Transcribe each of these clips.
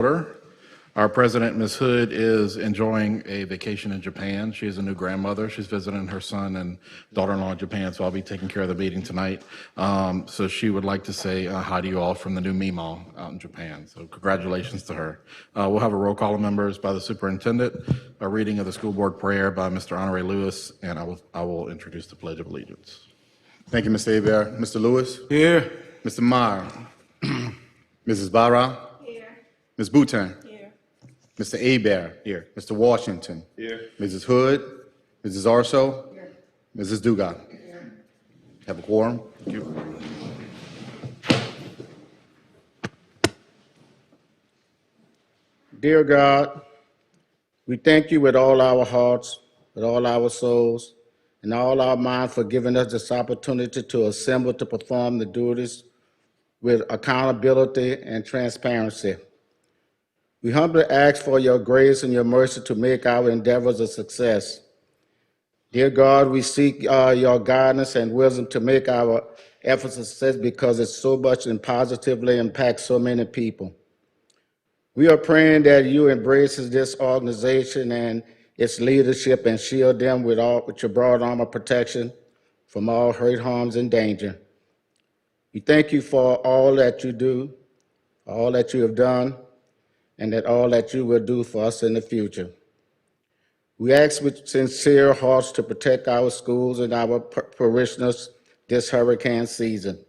Order. Our president, Ms. Hood, is enjoying a vacation in Japan. She is a new grandmother. She's visiting her son and daughter-in-law in Japan, so I'll be taking care of the meeting tonight. So she would like to say hi to you all from the new Mimo out in Japan. So congratulations to her. We'll have a roll call of members by the superintendent, a reading of the school board prayer by Mr. Honore Lewis, and I will introduce the Pledge of Allegiance. Thank you, Mr. Hebert. Mr. Lewis? Here. Mr. Meyer? Mrs. Barra? Here. Ms. Boutin? Here. Mr. Hebert? Here. Mr. Washington? Here. Mrs. Hood? Mrs. Arso? Here. Mrs. Dugas? Here. Have a quorum? Thank you. Dear God, we thank you with all our hearts, with all our souls, and all our minds for giving us this opportunity to assemble to perform the duties with accountability and transparency. We humbly ask for your grace and your mercy to make our endeavors a success. Dear God, we seek your guidance and wisdom to make our efforts a success because it so much and positively impacts so many people. We are praying that you embrace this organization and its leadership and shield them with your broad armor protection from all hurt, harms, and danger. We thank you for all that you do, all that you have done, and that all that you will do for us in the future. We ask with sincere hearts to protect our schools and our parishioners this hurricane season.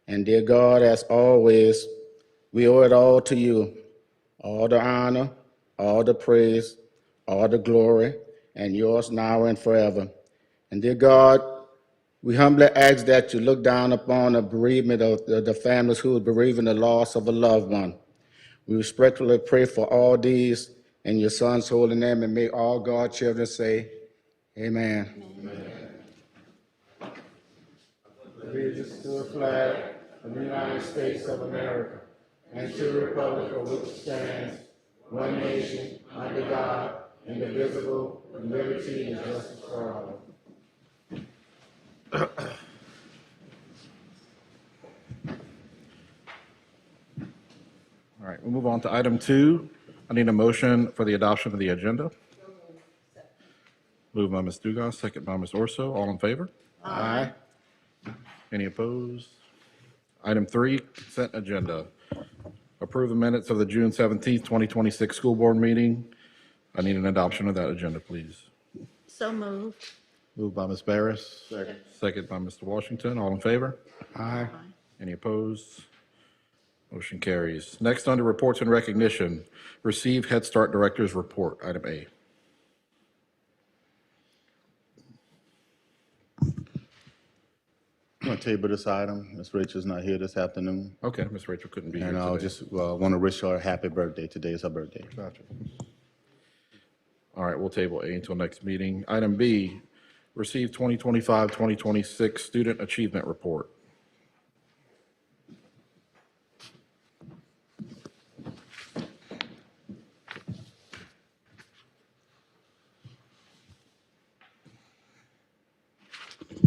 And dear God, as always, we owe it all to you, all the honor, all the praise, all the glory, and yours now and forever. And dear God, we humbly ask that you look down upon the bereavement of the families who are bereaving the loss of a loved one. We respectfully pray for all these in your Son's holy name, and may all God's children say, Amen. Amen. Allegiance to the flag of the United States of America and to the republic for which it stands, one nation, under God, indivisible, with liberty and justice for all. All right, we'll move on to item 2. I need a motion for the adoption of the agenda. Moved by Ms. Dugas, second by Ms. Orso. All in favor? Aye. Any opposed? Item 3, consent agenda. Approve the minutes of the June 17th, 2026 school board meeting. I need an adoption of that agenda, please. So moved. Moved by Ms. Barris. Second. Second by Mr. Washington. All in favor? Aye. Any opposed? Motion carries. Next, under reports and recognition, receive Head Start Director's report, item A. I'm going to table this item. Ms. Rachel's not here this afternoon. Okay, Ms. Rachel couldn't be here And I'll today. just want to wish her a happy birthday. Today is her birthday. Gotcha. All right, we'll table A until next meeting. Item B, receive 2025-2026 Student Achievement Report.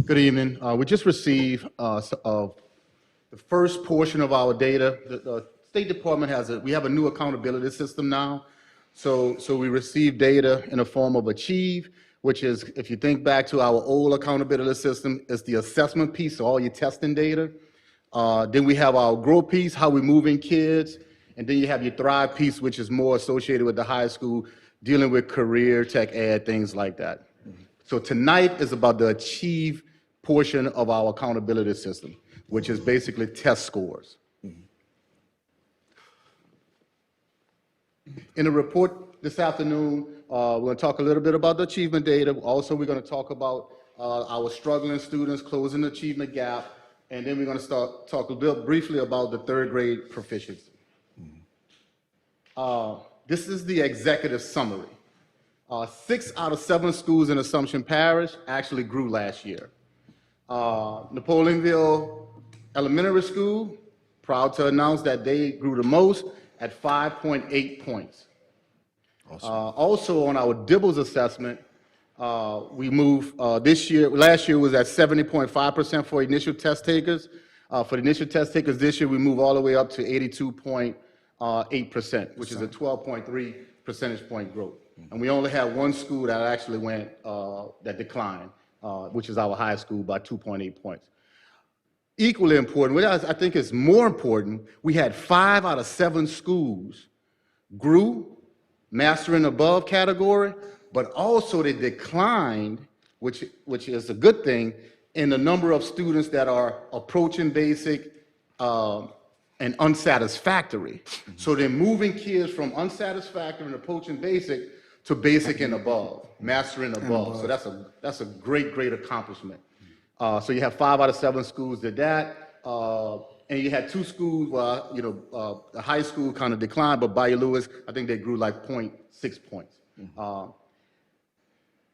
Good evening. We just received the first portion of our data. The State Department we have a new accountability system now. So we receive data in the form of Achieve, which is, if you think back to our old accountability system, it's the assessment piece, so all your testing data. Then we have our Grow piece, how we're moving kids. And then you have your Thrive piece, which is more associated with the high school, dealing with career, tech ed, things like that. So tonight is about the Achieve portion of our accountability system, which is basically test scores. In the report this afternoon, we're going to talk a little bit about the achievement data. Also, we're going to talk about our struggling students closing the achievement gap, and then we're going to talk a bit briefly about the third grade proficiency. This is the executive summary. 6 out of 7 schools in Assumption Parish actually grew last year. Napoleonville Elementary School, proud to announce that they grew the most at 5.8 points. Awesome. Also on our Dibbles assessment, we moved last year was at 70.5% for initial test takers. For the initial test takers this year, we moved all the way up to 82.5 8%, which is a 12.3 percentage point growth. And we only had one school that actually went, that declined, which is our high school by 2.8 points. Equally important, what I think is more important, we had 5 out of 7 schools grew, master and above category, but also they declined, which is a good thing, in the number of students that are approaching basic and unsatisfactory. So they're moving kids from unsatisfactory and approaching basic to basic and above, master and above. So that's a great accomplishment. So you have 5 out of 7 schools did that. And you had 2 schools where, the high school kind of declined, but Bayou Lewis, I think they grew like 0.6 points.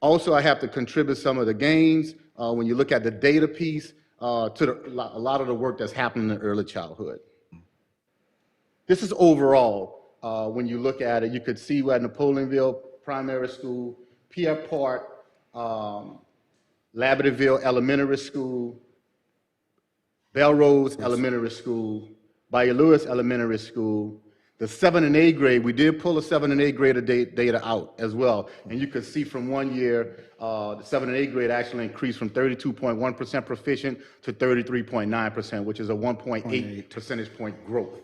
Also, I have to contribute some of the gains when you look at the data piece to a lot of the work that's happening in early childhood. This is overall, when you look at it, you could see at Napoleonville Primary School, Pierre Park, Labadeville Elementary School, Belrose Elementary School, Bayou Lewis Elementary School, the 7th and 8th grade, we did pull the 7th and 8th grade data out as well. And you could see from one year, the 7th and 8th grade actually increased from 32.1% proficient to 33.9%, which is a 1.8 percentage point growth,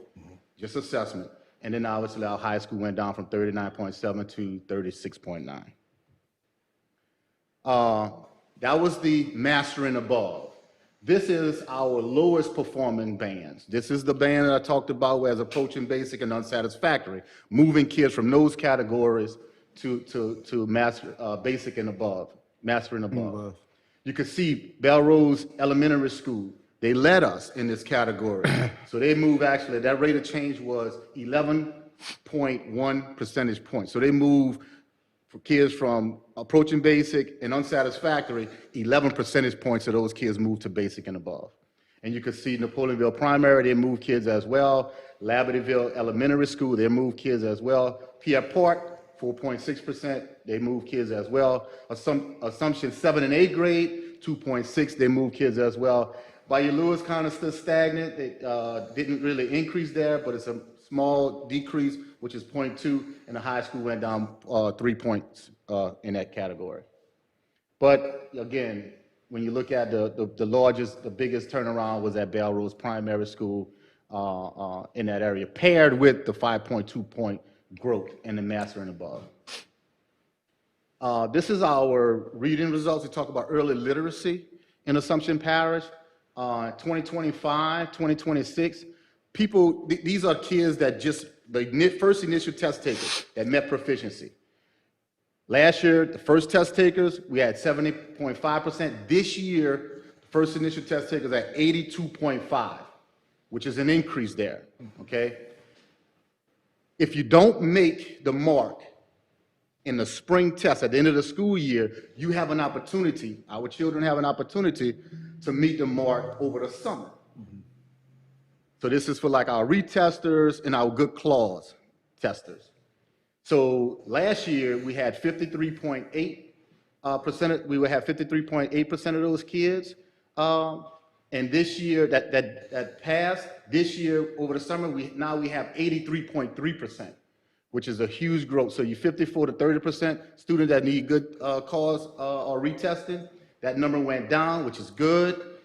just assessment. And then obviously our high school went down from 39.7 to 36.9. That was the master and above. This is our lowest performing bands. This is the band that I talked about as approaching basic and unsatisfactory, moving kids from those categories to master, basic and above, master and above. You can see Belrose Elementary School, they led us in this category. So they moved actually, that rate of change was 11.1 percentage points. So they moved for kids from approaching basic and unsatisfactory, 11 percentage points of those kids moved to basic and above. And you can see Napoleonville Primary, they moved kids as well. Labadeville Elementary School, they moved kids as well. Pierre Park, 4.6%, they moved kids as well. Assumption 7th and 8th grade, 2.6, they moved kids as well. Bayou Lewis kind of stood stagnant. They didn't really increase there, but it's a small decrease, which is 0.2, and the high school went down 3 points in that category. But again, when you look at the biggest turnaround was at Belrose Primary School in that area, paired with the 5.2 point growth in the master and above. This is our reading results. We talk about early literacy in Assumption Parish. 2025, 2026, these are kids that just, the first initial test takers that met proficiency. Last year, the first test takers, we had 70.5%. This year, first initial test takers at 82.5, which is an increase there, okay? If you don't make the mark in the spring test at the end of the school year, you have an opportunity, our children have an opportunity to meet the mark over the summer. So this is for like our retesters and our good clause testers. So last year we had 53.8%, we would have 53.8% of those kids. And this year that passed, this year over the summer, now we have 83.3%, which is a huge growth. So you 54 to 30% students that need good cause or retesting. That number went down, which is good.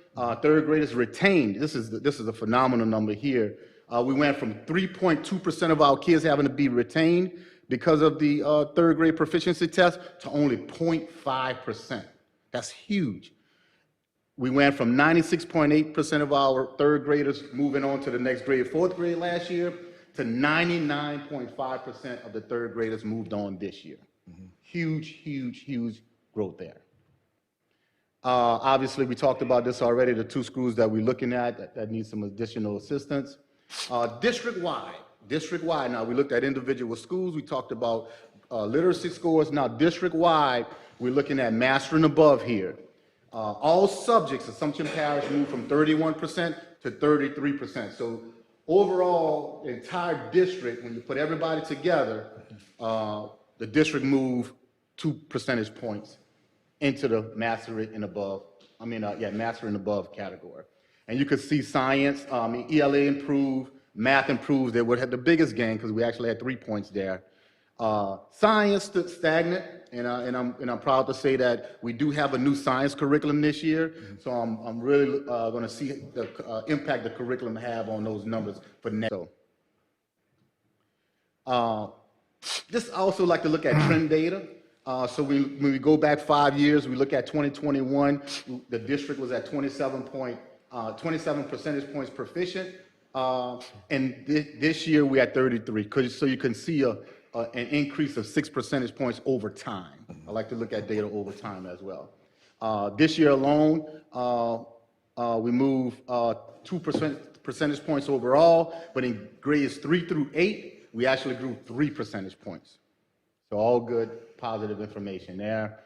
Third graders retained. This is a phenomenal number here. We went from 3.2% of our kids having to be retained because of the third grade proficiency test to only 0.5%. That's huge. We went from 96.8% of our third graders moving on to the next grade, fourth grade last year, to 99.5% of the third graders moved on this year. Huge growth there. Obviously, we talked about this already, the 2 schools that we're looking at that need some additional assistance. District-wide, now we looked at individual schools, we talked about literacy scores. Now district-wide, we're looking at master and above here. All subjects, Assumption Parish moved from 31% to 33%. So overall, the entire district, when you put everybody together, the district moved 2 percentage points into the master and above, master and above category. And you could see science, ELA improved, Math improved. They would have the biggest gain because we actually had 3 points there. Science stood stagnant, and I'm proud to say that we do have a new science curriculum this year. So I'm really going to see the impact the curriculum have on those numbers for next. Just also like to look at trend data. So when we go back 5 years, we look at 2021, the district was at 27 percentage points proficient. And this year we at 33. So you can see an increase of 6 percentage points over time. I like to look at data over time as well. This year alone, we moved 2 percentage points overall, but in grades 3 through 8, we actually grew 3 percentage points. So all good, positive information there.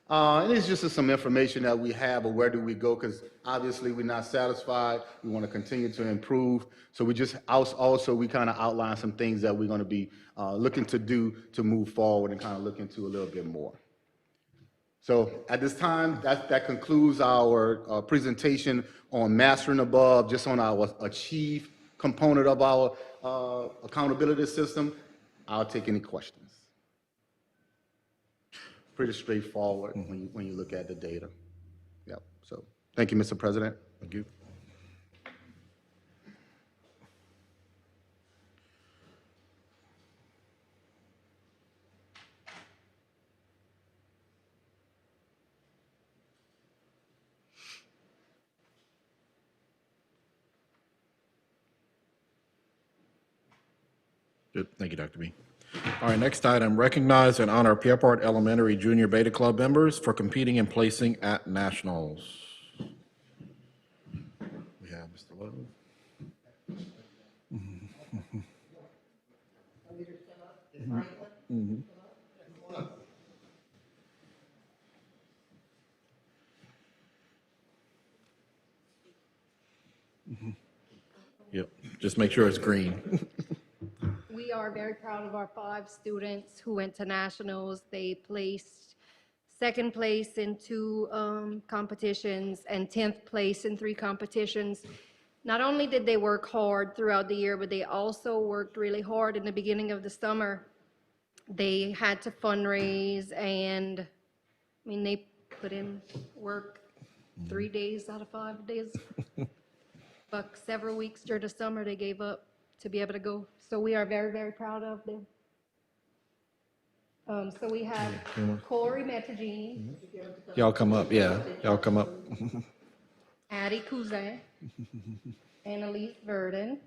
And it's just some information that we have of where do we go, because obviously we're not satisfied. We want to continue to improve. So we just also we kind of outline some things that we're going to be looking to do to move forward and kind of look into a little bit more. So at this time, that concludes our presentation on Mastering Above, just on our Achieve component of our accountability system. I'll take any questions. Pretty straightforward when you look at the data. Yep. So thank you, Mr. President. Thank you. Good. Thank you, Dr. B. All right, next item, recognize and honor Pierre Part Elementary Junior Beta Club members for competing and placing at nationals. We have Mr. Love. Yep, just make sure it's green. We are very proud of our 5 students who went to nationals. They placed second place in 2 competitions and 10th place in 3 competitions. Not only did they work hard throughout the year, but they also worked really hard in the beginning of the summer. They had to fundraise, and I mean, they put in work 3 days out of 5 days. But several weeks during the summer, they gave up to be able to go. So we are very, very proud of them. So we have Corey Metagini, Y'all come up, yeah, y'all come up. Addie Cousin, Annalise Verdon,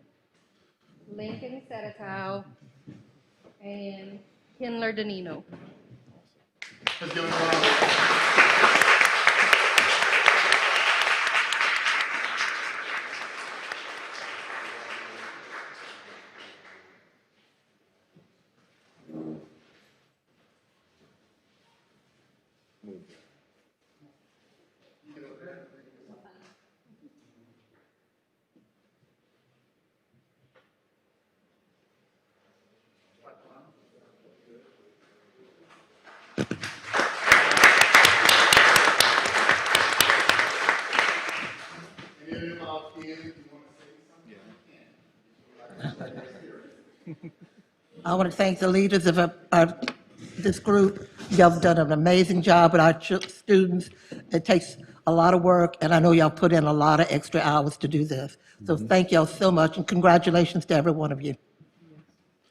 Lincoln Sedatow, and Kindler Danino. Let's give it a round. I want to thank the leaders of this group. Y'all have done an amazing job with our students. It takes a lot of work, and I know y'all put in a lot of extra hours to do this. So thank y'all so much, and congratulations to every one of you.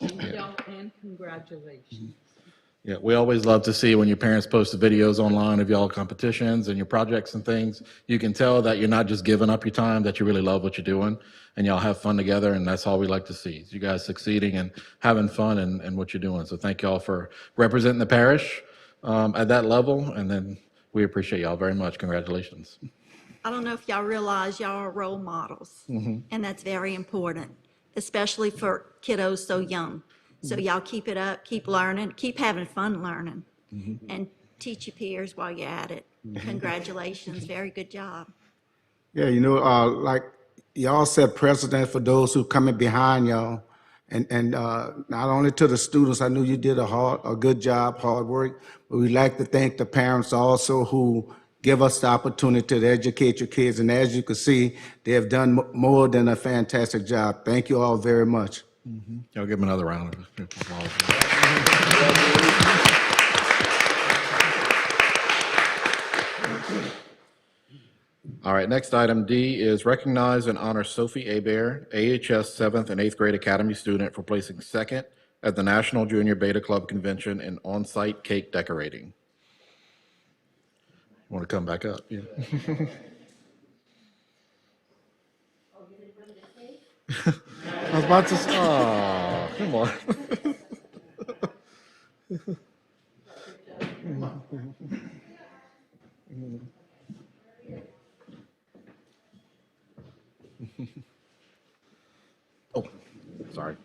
Thank y'all, and congratulations. Yeah, we always love to see when your parents post the videos online of y'all competitions and your projects and things. You can tell that you're not just giving up your time, that you really love what you're doing, and y'all have fun together, and that's all we like to see, is you guys succeeding and having fun and what you're doing. So thank y'all for representing the parish at that level, and then we appreciate y'all very much. Congratulations. I don't know if y'all realize y'all are role models, and that's very important, especially for kiddos so young. So y'all keep it up, keep learning, keep having fun learning, and teach your peers while you're at it. Congratulations, very good job. Yeah, like y'all set precedent for those who coming behind y'all. And not only to the students, I knew you did a good job, hard work, but we'd like to thank the parents also who give us the opportunity to educate your kids. And as you can see, they have done more than a fantastic job. Thank you all very much. Y'all give them another round of applause. All right, next item D is recognize and honor Sophie Hebert, AHS 7th and 8th grade Academy student for placing second at the National Junior Beta Club Convention in on-site cake decorating. Want to come back up? Yeah. I was about to, oh, come on. Oh, sorry.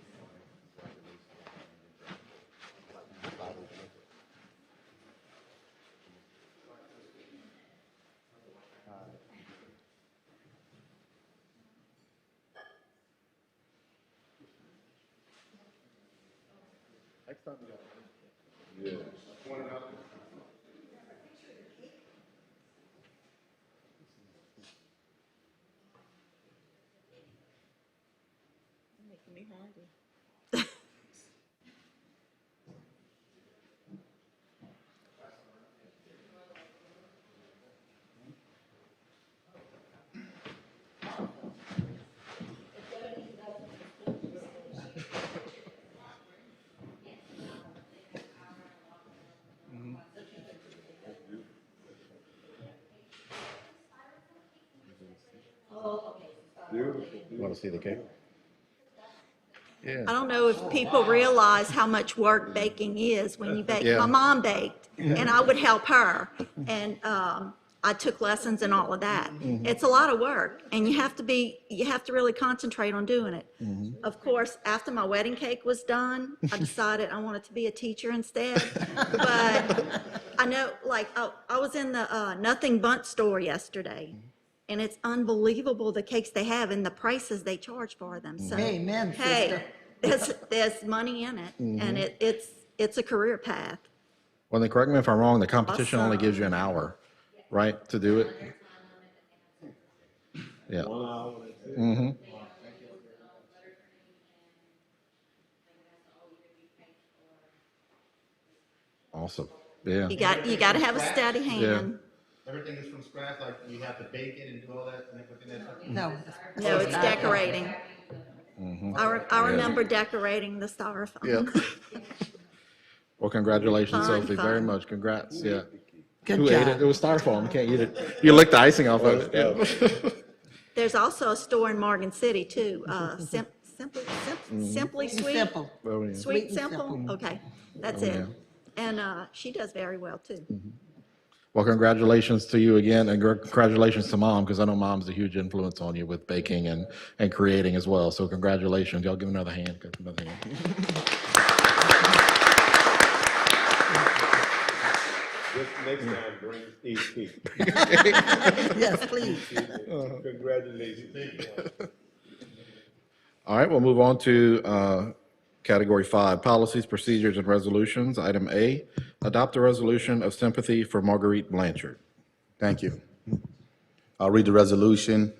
Want to see the cake? Yeah. I don't know if people realize how much work baking is when you bake. Yeah. My mom baked, and I would help her, and I took lessons and all of that. It's a lot of work, and you have to really concentrate on doing it. Of course, after my wedding cake was done, I decided I wanted to be a teacher instead. But I know, like, I was in the Nothing Bundt store yesterday, and it's unbelievable the cakes they have and the prices they charge for them. So, Amen, hey, there's money in it, and it's a career path. Well, then correct me if I'm wrong, the competition only Awesome. gives you an hour, right, to do it? Yeah. Awesome. Yeah. You got to have a steady hand. Everything is from scratch, like you have to bake it and do all that and everything that's. No. No, it's decorating. I remember decorating the styrofoam. Yeah. Well, congratulations, Fun, Sophie, very fun. much. Congrats. Yeah. Good Who ate it? job. It was styrofoam. You can't eat it. You licked the icing off of it. Yeah. There's also a store in Morgan City too, Simply Sweet. Simple. Oh, yeah. Sweet and Simple, Simple. okay, that's Oh, it. yeah. And she does very well too. Well, congratulations to you again, and congratulations to Mom, because I know Mom's a huge influence on you with baking and creating as well. So congratulations. Y'all give another hand. Give another hand. Just next time, bring EP. Yes, please. Congratulations. All right, we'll move on to Category 5, Policies, Procedures, and Resolutions. Item A, adopt a resolution of sympathy for Marguerite Blanchard. Thank you. I'll read the resolution.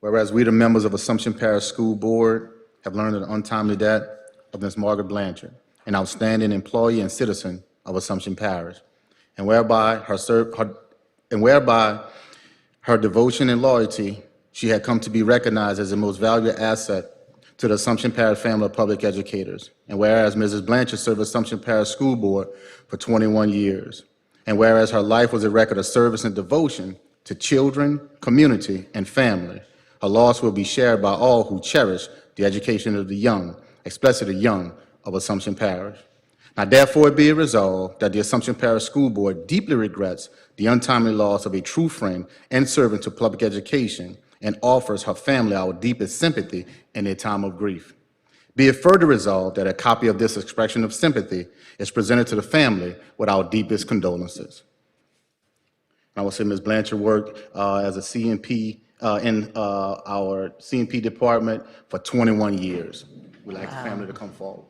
Whereas we, the members of Assumption Parish School Board, have learned of the untimely death of Ms. Margaret Blanchard, an outstanding employee and citizen of Assumption Parish, and whereby her devotion and loyalty, she had come to be recognized as the most valued asset to the Assumption Parish family of public educators. And whereas Mrs. Blanchard served Assumption Parish School Board for 21 years, and whereas her life was a record of service and devotion to children, community, and family, her loss will be shared by all who cherish the education of the young, especially the young of Assumption Parish. Now therefore be it resolved that the Assumption Parish School Board deeply regrets the untimely loss of a true friend and servant to public education and offers her family our deepest sympathy in their time of grief. Be it further resolved that a copy of this expression of sympathy is presented to the family with our deepest condolences. I will say Ms. Blanchard worked as a CNP in our CNP department for 21 years. We'd like the family to come forward.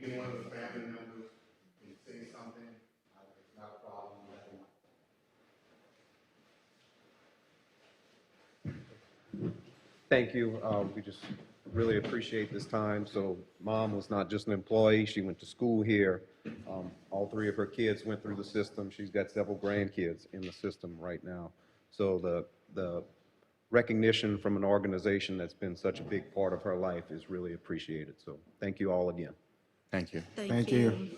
any one of the family members can say something, it's not a problem. Thank you. We just really appreciate this time. So Mom was not just an employee, she went to school here. All three of her kids went through the system. She's got several grandkids in the system right now. So the recognition from an organization that's been such a big part of her life is really appreciated. So thank you all again. Thank you. Thank you.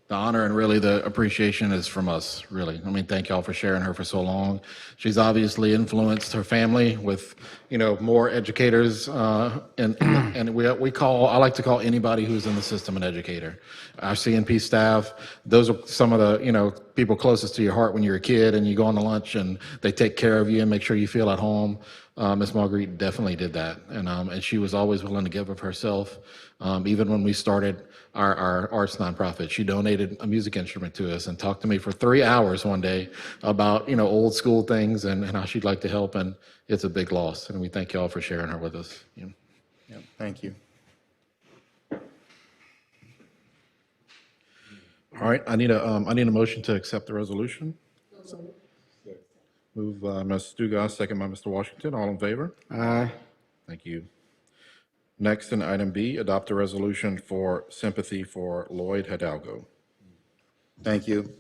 The honor and really the appreciation is from us, really. I mean, thank y'all for sharing her for so long. She's obviously influenced her family with, more educators, and I like to call anybody who's in the system an educator. Our CNP staff, those are some of the, people closest to your heart when you're a kid and you go on to lunch and they take care of you and make sure you feel at home. Ms. Marguerite definitely did that, and she was always willing to give of herself. Even when we started our arts nonprofit, she donated a music instrument to us and talked to me for 3 hours one day about old school things and how she'd like to help. And it's a big loss, and we thank y'all for sharing her with us. Yeah, thank you. All right, I need a motion to accept the resolution. Move Ms. Dugas, second by Mr. Washington. All in favor? Aye. Thank you. Next, in item B, adopt a resolution for sympathy for Lloyd Hidalgo. Thank you.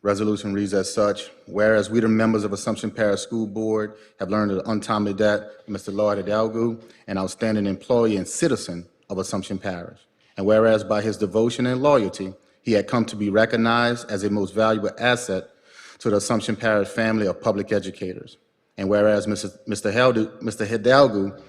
Resolution reads as such: whereas we, the members of Assumption Parish School Board, have learned of the untimely death of Mr. Lloyd Hidalgo, an outstanding employee and citizen of Assumption Parish, and whereas by his devotion and loyalty, he had come to be recognized as a most valuable asset to the Assumption Parish family of public educators, and whereas Mr. Hidalgo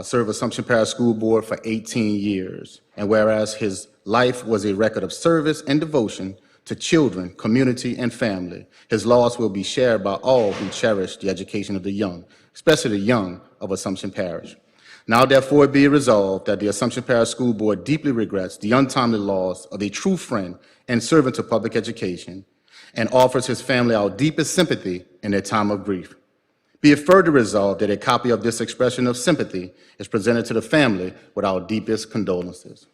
served Assumption Parish School Board for 18 years, and whereas his life was a record of service and devotion to children, community, and family, his loss will be shared by all who cherish the education of the young, especially the young of Assumption Parish. Now therefore be it resolved that the Assumption Parish School Board deeply regrets the untimely loss of a true friend and servant to public education, and offers his family our deepest sympathy in their time of grief. Be it further resolved that a copy of this expression of sympathy is presented to the family with our deepest condolences.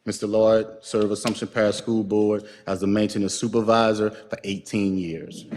Mr. Lloyd served Assumption Parish School Board as the maintenance supervisor for 18 years.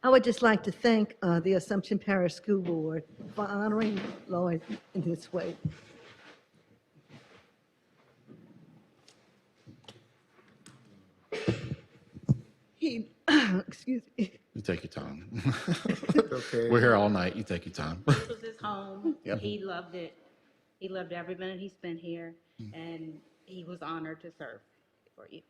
I would just like to thank the Assumption Parish School Board for honoring Lloyd in this way. He, excuse me. You take your time. Okay. We're here all night. You take your time. This was his home. Yep. He loved it. He loved every minute he spent here, and he was honored to serve for you.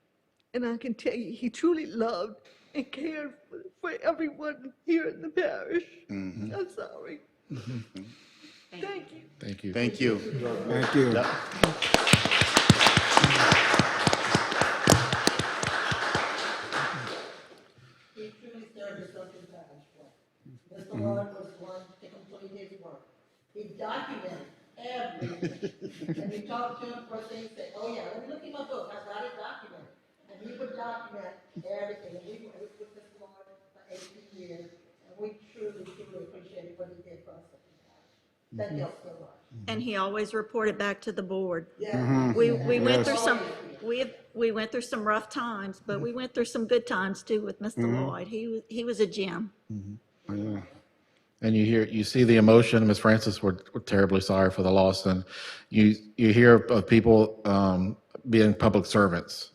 And I can tell you, he truly loved and cared for everyone here in the parish. I'm sorry. Thank you. Thank you. Thank you. Thank you. He truly served his Assumption Parish. Mr. Lloyd was one to complete his work. He documented everything. And we talked to him, first thing he said, oh yeah, let me look in my book, I got it documented. And he would document everything. And we were with Mr. Lloyd for 18 years, and we truly, truly appreciate what he did for us. Thank you so much. And he always reported back to the board. Yeah. We went through some, we went through some rough times, but we went through some good times too with Mr. Lloyd. He was a gem. Yeah. And you see the emotion. Ms. Francis, we're terribly sorry for the loss. And you hear of people being public servants.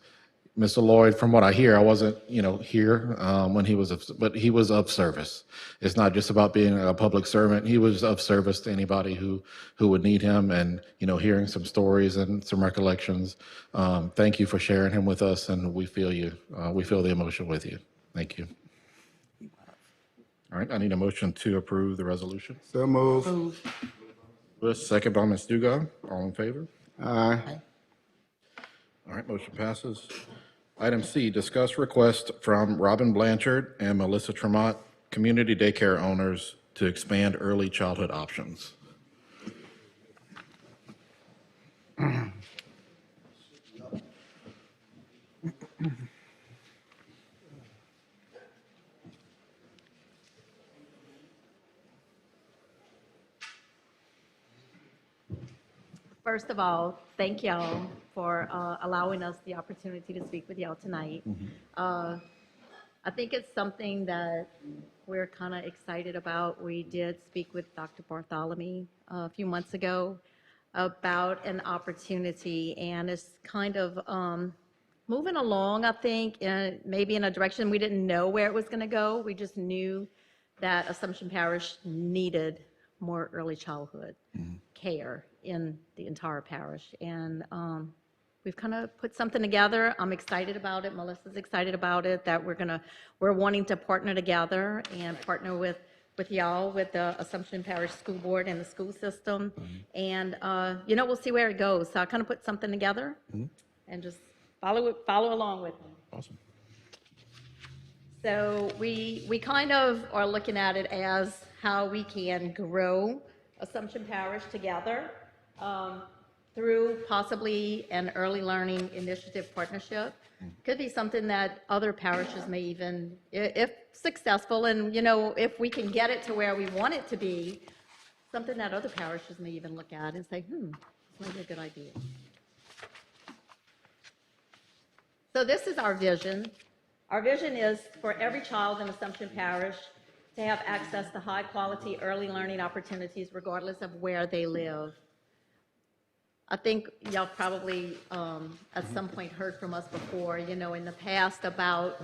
Mr. Lloyd, from what I hear, I wasn't, here when he was, but he was of service. It's not just about being a public servant. He was of service to anybody who would need him, and hearing some stories and some recollections. Thank you for sharing him with us, and we feel you. We feel the emotion with you. Thank you. All right, I need a motion to approve the resolution. So move. Lewis, second by Ms. Dugas. All in favor? Aye. All right, motion passes. Item C, discuss request from Robin Blanchard and Melissa Tremont, community daycare owners, to expand early childhood options. First of all, thank y'all for allowing us the opportunity to speak with y'all tonight. I think it's something that we're kind of excited about. We did speak with Dr. Bartholomew a few months ago about an opportunity, and it's kind of moving along, I think, maybe in a direction we didn't know where it was going to go. We just knew that Assumption Parish needed more early childhood care in the entire parish. And we've kind of put something together. I'm excited about it. Melissa's excited about it, that we're wanting to partner together and partner with y'all, with the Assumption Parish School Board and the school system. And, we'll see where it goes. So I kind of put something together and just follow along with me. Awesome. So we kind of are looking at it as how we can grow Assumption Parish together through possibly an early learning initiative partnership. Could be something that other parishes may even, if successful, and if we can get it to where we want it to be, something that other parishes may even look at and say, this might be a good idea. So this is our vision. Our vision is for every child in Assumption Parish to have access to high-quality early learning opportunities regardless of where they live. I think y'all probably at some point heard from us before, in the past about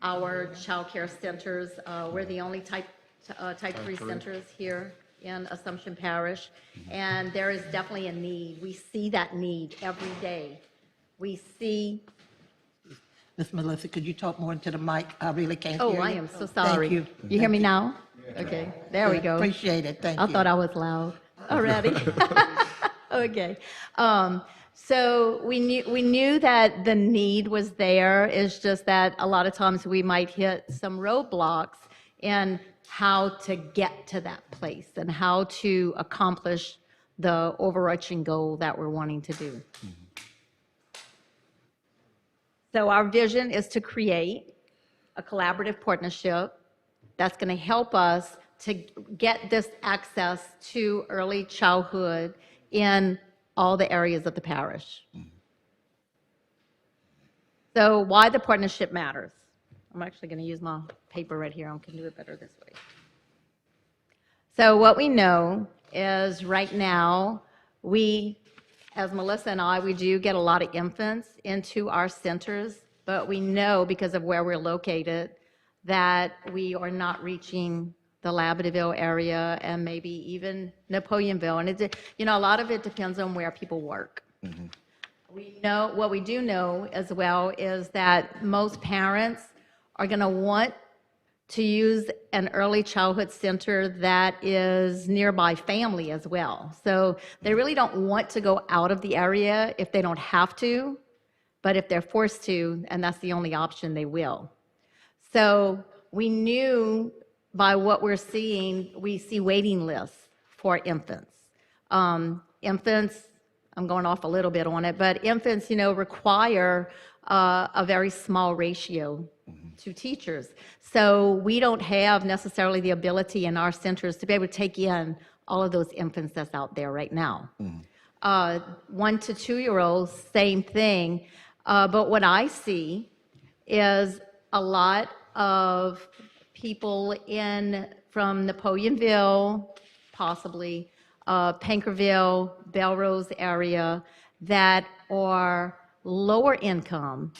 our child care centers. We're the only type 3 centers here in Assumption Parish, and there is definitely a need. We see that need every day. We see. Miss Melissa, could you talk more into the mic? I really can't hear you. Oh, I am so sorry. Thank you. You hear me now? Okay, there we go. Appreciate it, thank you. I thought I was loud already. Okay. So we knew that the need was there. It's just that a lot of times we might hit some roadblocks in how to get to that place and how to accomplish the overarching goal that we're wanting to do. So our vision is to create a collaborative partnership that's going to help us to get this access to early childhood in all the areas of the parish. So why the partnership matters. I'm actually going to use my paper right here. I can do it better this way. So what we know is right now, as Melissa and I, we do get a lot of infants into our centers, but we know because of where we're located that we are not reaching the Labadeville area and maybe even Napoleonville. And a lot of it depends on where people work. What we do know as well is that most parents are going to want to use an early childhood center that is nearby family as well. So they really don't want to go out of the area if they don't have to, but if they're forced to, and that's the only option, they will. So we knew by what we're seeing, we see waiting lists for infants. Infants, I'm going off a little bit on it, but infants, require a very small ratio to teachers. So we don't have necessarily the ability in our centers to be able to take in all of those infants that's out there right now. 1 to 2 year olds, same thing. But what I see is a lot of people from Napoleonville, possibly Pankerville, Belrose area that are lower income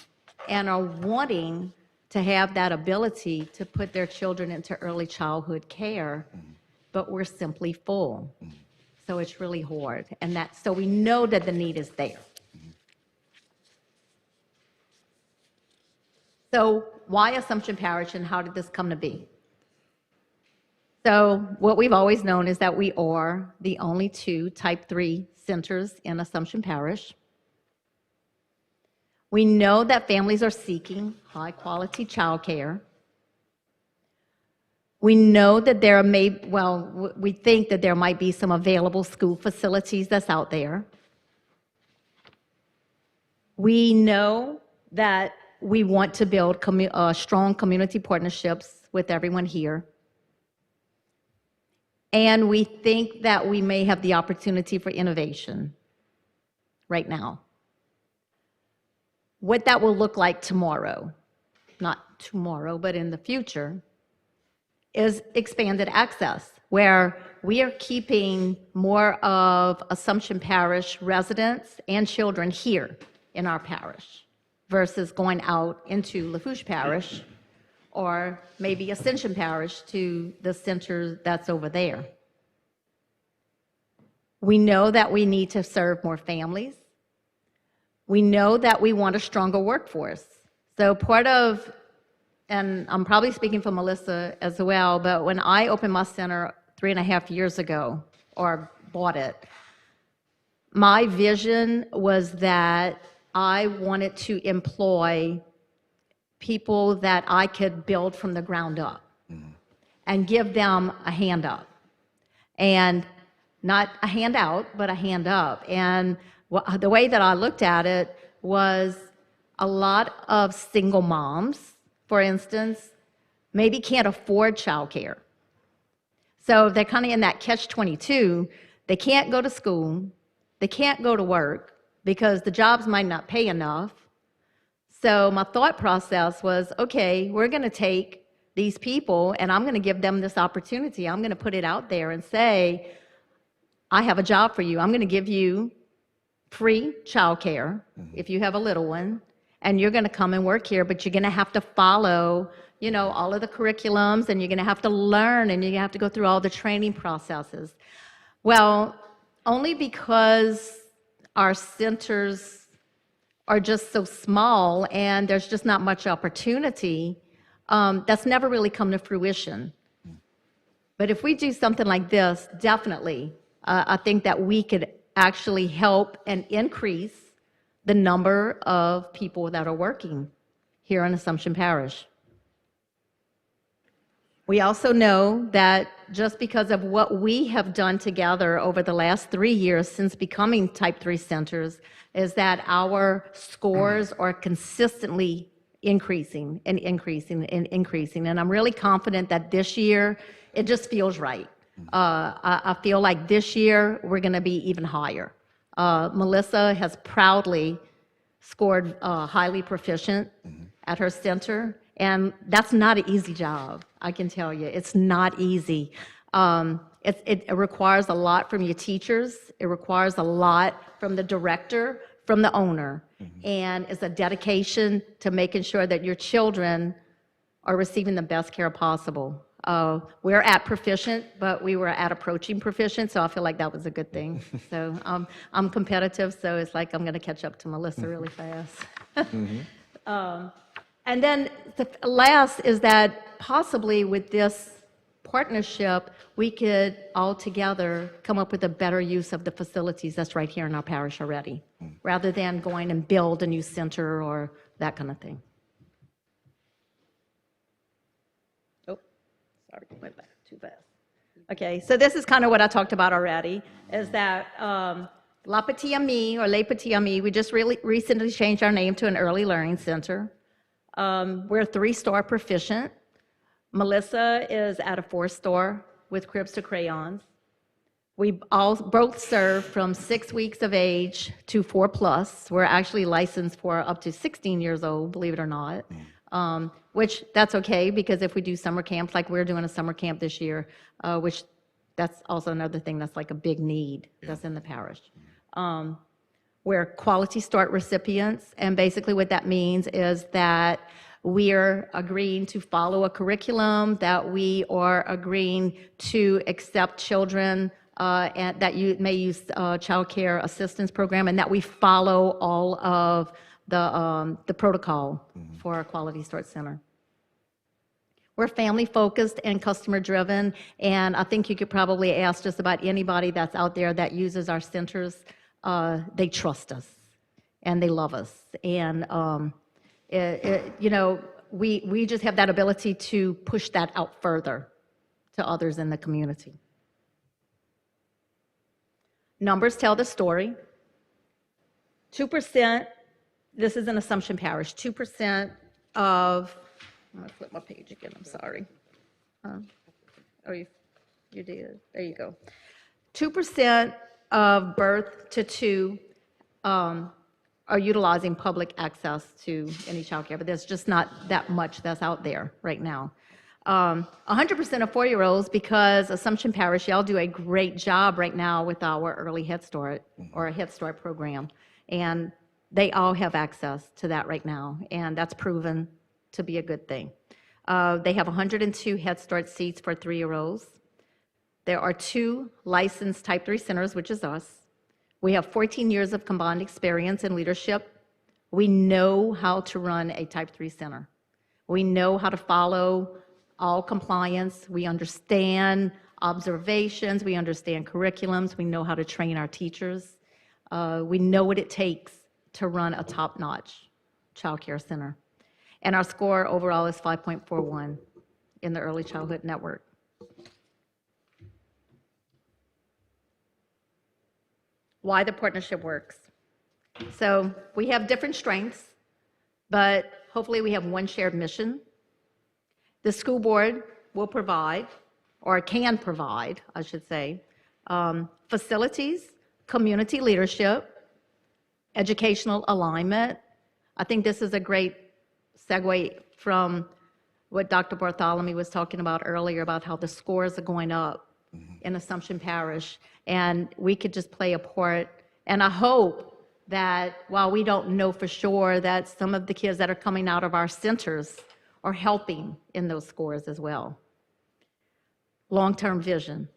and are wanting to have that ability to put their children into early childhood care, but we're simply full. So it's really hard. And so we know that the need is there. So why Assumption Parish and how did this come to be? So what we've always known is that we are the only 2 type 3 centers in Assumption Parish. We know that families are seeking high-quality childcare. We know that we think that there might be some available school facilities that's out there. We know that we want to build strong community partnerships with everyone here. And we think that we may have the opportunity for innovation right now. What that will look like tomorrow, not tomorrow, but in the future, is expanded access, where we are keeping more of Assumption Parish residents and children here in our parish versus going out into Lafourche Parish or maybe Ascension Parish to the center that's over there. We know that we need to serve more families. We know that we want a stronger workforce. So part of, and I'm probably speaking for Melissa as well, but when I opened my center 3.5 years ago, or bought it, my vision was that I wanted to employ people that I could build from the ground up and give them a hand up. And not a hand out, but a hand up. And the way that I looked at it was a lot of single moms, for instance, maybe can't afford childcare. So they're kind of in that catch-22. They can't go to school. They can't go to work because the jobs might not pay enough. So my thought process was, okay, we're going to take these people and I'm going to give them this opportunity. I'm going to put it out there and say, I have a job for you. I'm going to give you free childcare if you have a little one, and you're going to come and work here, but you're going to have to follow, all of the curriculums, and you're going to have to learn, and you're going to have to go through all the training processes. Well, only because our centers are just so small and there's just not much opportunity, that's never really come to fruition. But if we do something like this, definitely, I think that we could actually help and increase the number of people that are working here in Assumption Parish. We also know that just because of what we have done together over the last 3 years since becoming Type 3 centers, is that our scores are consistently increasing and increasing and increasing. And I'm really confident that this year, it just feels right. I feel like this year, we're going to be even higher. Melissa has proudly scored highly proficient at her center, and that's not an easy job, I can tell you. It's not easy. It requires a lot from your teachers. It requires a lot from the director, from the owner, and it's a dedication to making sure that your children are receiving the best care possible. We're at proficient, but we were at approaching proficient, so I feel like that was a good thing. So I'm competitive, so it's like I'm going to catch up to Melissa really fast. And then the last is that possibly with this partnership, we could all together come up with a better use of the facilities that's right here in our parish already, rather than going and build a new center or that kind of thing. Sorry, went back too fast. Okay, so this is kind of what I talked about already, is that La Petite Amie, or Les Petits Amis, we just recently changed our name to an early learning center. We're 3-star proficient. Melissa is at a 4-star with Cribs to Crayons. We both serve from 6 weeks of age to 4+. We're actually licensed for up to 16 years old, believe it or not. Which that's okay, because if we do summer camps, like we're doing a summer camp this year, which that's also another thing that's like a big need that's in the parish. We're Quality Start recipients, and basically what that means is that we're agreeing to follow a curriculum, that we are agreeing to accept children and that you may use child care assistance program, and that we follow all of the protocol for our Quality Start Center. We're family-focused and customer-driven, and I think you could probably ask just about anybody that's out there that uses our centers. They trust us, and they love us. And, we just have that ability to push that out further to others in the community. Numbers tell the story. 2%, this is in Assumption Parish, 2% of, I'm gonna flip my page again, I'm sorry. Oh, you did, there you go. 2% of birth to 2 are utilizing public access to any child care, but there's just not that much that's out there right now. 100% of 4-year-olds, because Assumption Parish, y'all do a great job right now with our early Head Start or a Head Start program, and they all have access to that right now, and that's proven to be a good thing. They have 102 Head Start seats for 3-year-olds. There are 2 licensed Type 3 centers, which is us. We have 14 years of combined experience in leadership. We know how to run a Type 3 center. We know how to follow all compliance. We understand observations. We understand curriculums. We know how to train our teachers. We know what it takes to run a top-notch child care center. And our score overall is 5.41 in the Early Childhood Network. Why the partnership works. So we have different strengths, but hopefully we have one shared mission. The school board will provide, or can provide, I should say, facilities, community leadership, educational alignment. I think this is a great segue from what Dr. Bartholomew was talking about earlier about how the scores are going up in Assumption Parish, and we could just play a part. And I hope that while we don't know for sure, that some of the kids that are coming out of our centers are helping in those scores as well. Long-term vision.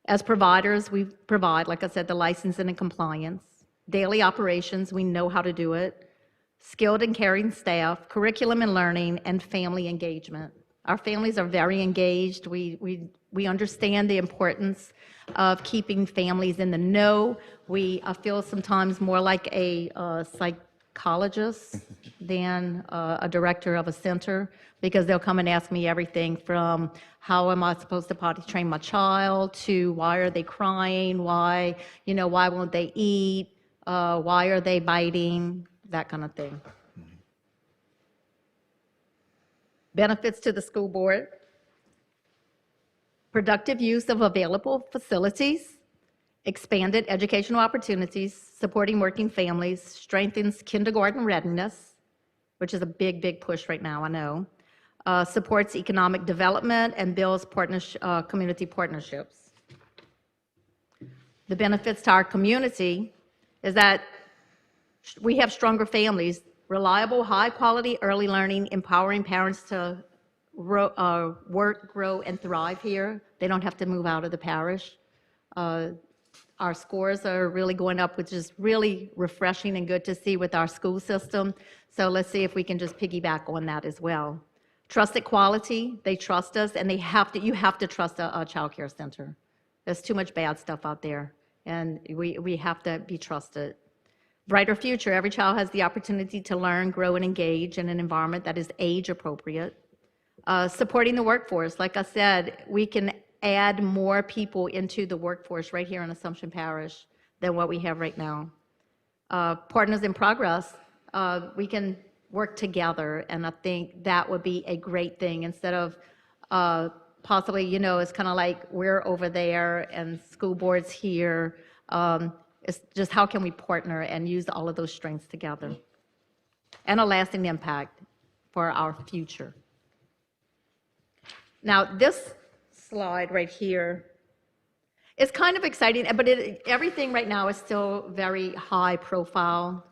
As providers, we provide, like I said, the licensing and compliance, daily operations, we know how to do it, skilled and caring staff, curriculum and learning, and family engagement. Our families are very engaged. We understand the importance of keeping families in the know. I feel sometimes more like a psychologist than a director of a center, because they'll come and ask me everything from how am I supposed to potty train my child to why are they crying, why won't they eat, why are they biting, that kind of thing. Benefits to the school board. Productive use of available facilities, expanded educational opportunities, supporting working families, strengthens kindergarten readiness, which is a big, big push right now, I know, supports economic development, and builds community partnerships. The benefits to our community is that we have stronger families, reliable, high-quality early learning, empowering parents to work, grow, and thrive here. They don't have to move out of the parish. Our scores are really going up, which is really refreshing and good to see with our school system. So let's see if we can just piggyback on that as well. Trusted quality, they trust us, and you have to trust a child care center. There's too much bad stuff out there, and we have to be trusted. Brighter future, every child has the opportunity to learn, grow, and engage in an environment that is age appropriate. Supporting the workforce, like I said, we can add more people into the workforce right here in Assumption Parish than what we have right now. Partners in progress, we can work together, and I think that would be a great thing instead of possibly, it's kind of like we're over there and school board's here. It's just how can we partner and use all of those strengths together, and a lasting impact for our future. Now, this slide right here It's kind of exciting, but everything right now is still very high profile.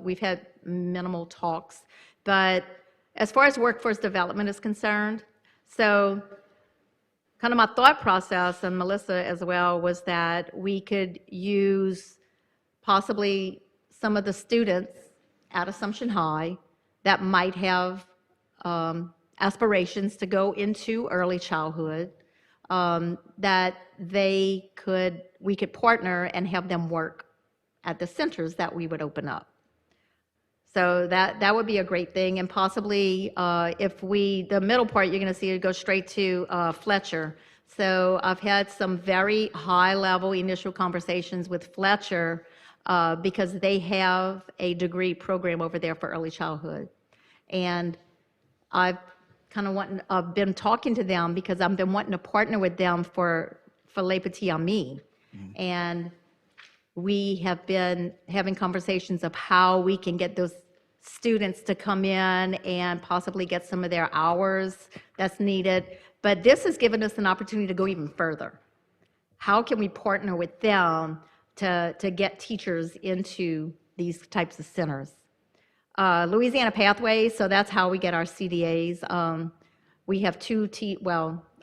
We've had minimal talks, but as far as workforce development is concerned, so kind of my thought process, and Melissa as well, was that we could use possibly some of the students at Assumption High that might have aspirations to go into early childhood, that we could partner and have them work at the centers that we would open up. So that would be a great thing, and possibly the middle part, you're going to see it go straight to Fletcher. So I've had some very high-level initial conversations with Fletcher because they have a degree program over there for early childhood. And I've kind of been talking to them because I've been wanting to partner with them for Les Petits Amis. And we have been having conversations of how we can get those students to come in and possibly get some of their hours that's needed. But this has given us an opportunity to go even further. How can we partner with them to get teachers into these types of centers? Louisiana Pathways, so that's how we get our CDAs. We have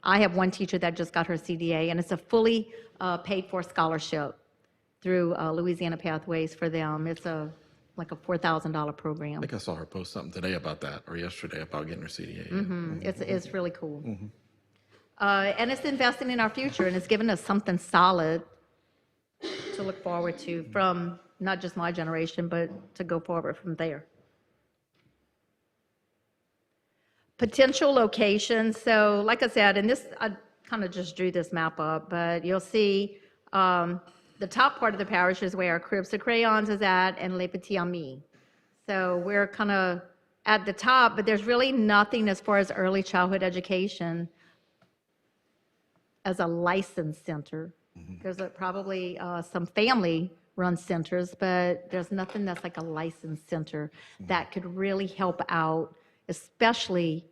I have one teacher that just got her CDA, and it's a fully paid-for scholarship through Louisiana Pathways for them. It's like a $4,000 program. I think I saw her post something today about that, or yesterday about getting her CDA. It's really cool. And it's investing in our future, and it's given us something solid to look forward to from not just my generation, but to go forward from there. Potential locations. So like I said, and this, I kind of just drew this map up, but you'll see the top part of the parish is where our Cribs to Crayons is at and Les Petits Amis. So we're kind of at the top, but there's really nothing as far as early childhood education as a licensed center. There's probably some family-run centers, but there's nothing that's like a licensed center that could really help out, especially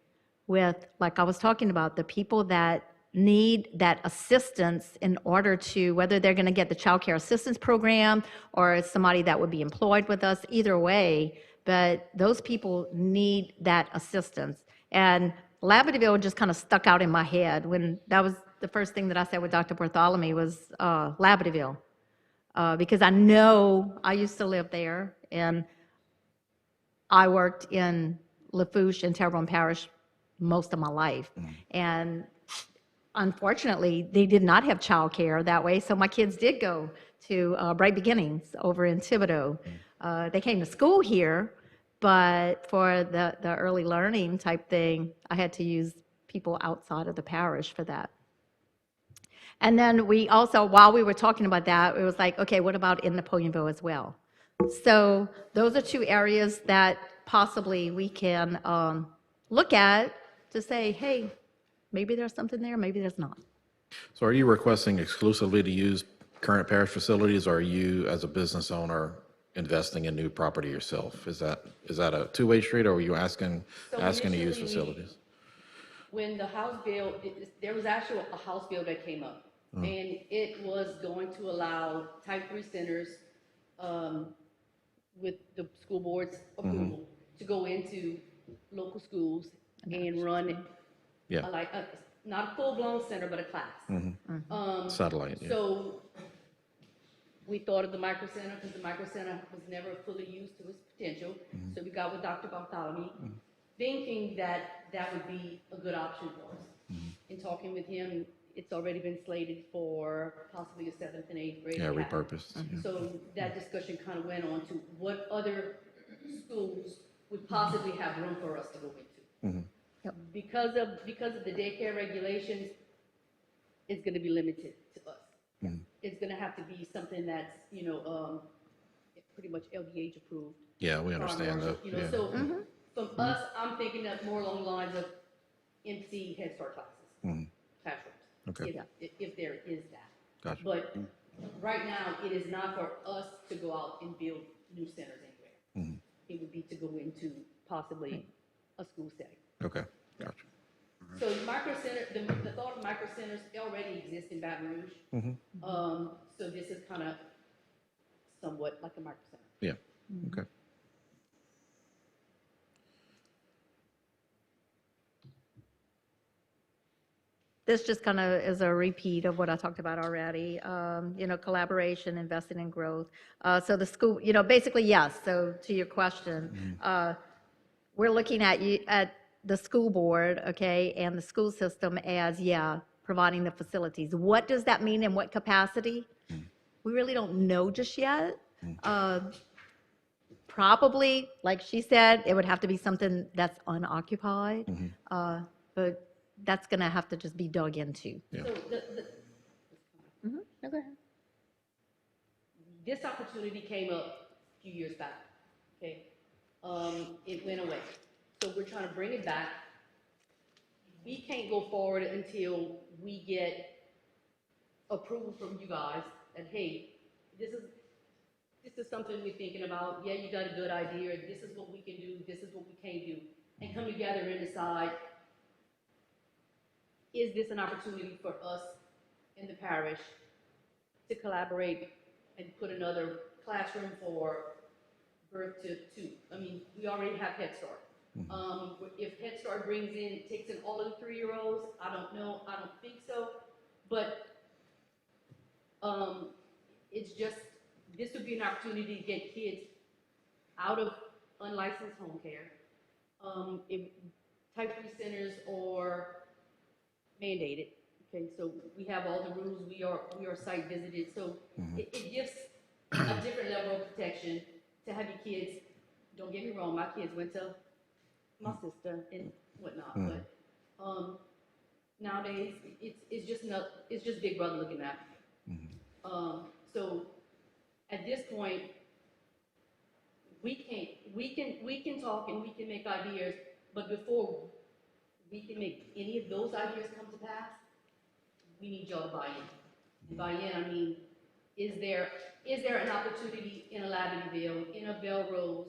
with, like I was talking about, the people that need that assistance in order to, whether they're going to get the child care assistance program or somebody that would be employed with us, either way, but those people need that assistance. And Labadeville just kind of stuck out in my head when that was the first thing that I said with Dr. Bartholomew was Labadeville, because I know I used to live there, and I worked in Lafourche and Terrebonne Parish most of my life. And unfortunately, they did not have childcare that way, so my kids did go to Bright Beginnings over in Thibodaux. They came to school here, but for the early learning type thing, I had to use people outside of the parish for that. And then we also, while we were talking about that, it was like, okay, what about in Napoleonville as well? So those are two areas that possibly we can look at to say, hey, maybe there's something there, maybe there's not. So are you requesting exclusively to use current parish facilities, or are you, as a business owner, investing in new property yourself? Is that a two-way street, or are you asking to use initially, facilities? When the House bill, there was actually a House bill that came up, and it was going to allow type 3 centers with the school board's approval to go into local schools and run Yeah. not a full-blown center, but a class. Satellite, yeah. So we thought of the micro center because the micro center was never fully used to its potential. So we got with Dr. Bartholomew, thinking that that would be a good option for us. In talking with him, it's already been slated for possibly a 7th and 8th grade. Yeah, academy. repurposed. Yeah. So that discussion kind of went on to what other schools would possibly have room for us to go into. Because of the daycare regulations, it's going to be limited to us. It's going to have to be something that's, pretty much LDH approved. Yeah, we understand that. Yeah. So from us, I'm thinking of more along the lines of MC Head Start classes, classrooms. Okay. If there is that. Gotcha. But right now, it is not for us to go out and build new centers anywhere. It would be to go into possibly a school setting. Okay, gotcha. So micro center, the thought of micro centers already exists in Baton Rouge. So this is kind of somewhat like a micro center. Yeah, okay. This just kind of is a repeat of what I talked about already, collaboration, investing in growth. So the school, basically, yes, so to your question, we're looking at the school board, okay, and the school system as, providing the facilities. What does that mean in what capacity? We really don't know just yet. Probably, like she said, it would have to be something that's unoccupied, but that's going to have to just be dug into. Yeah. So No, go ahead. this opportunity came up a few years back, okay? It went away. So we're trying to bring it back. We can't go forward until we get approval from you guys that, hey, this is something we're thinking about. Yeah, you got a good idea. This is what we can do. This is what we can't do. And come together and decide, is this an opportunity for us in the parish to collaborate and put another classroom for birth to two? I mean, we already have Head Start. If Head Start takes in all of the 3-year-olds, I don't know, I don't think so. But it's just, this would be an opportunity to get kids out of unlicensed home care. Type 3 centers are mandated, okay, so we have all the rules, we are site visited, so it gives a different level of protection to have your kids. Don't get me wrong, my kids went to my sister and whatnot, but nowadays it's just Big Brother looking at me. So at this point, we can talk and we can make ideas, but before we can make any of those ideas come to pass, we need y'all to buy in. By in, I mean, is there an opportunity in a Lavendyville, in a Belrose,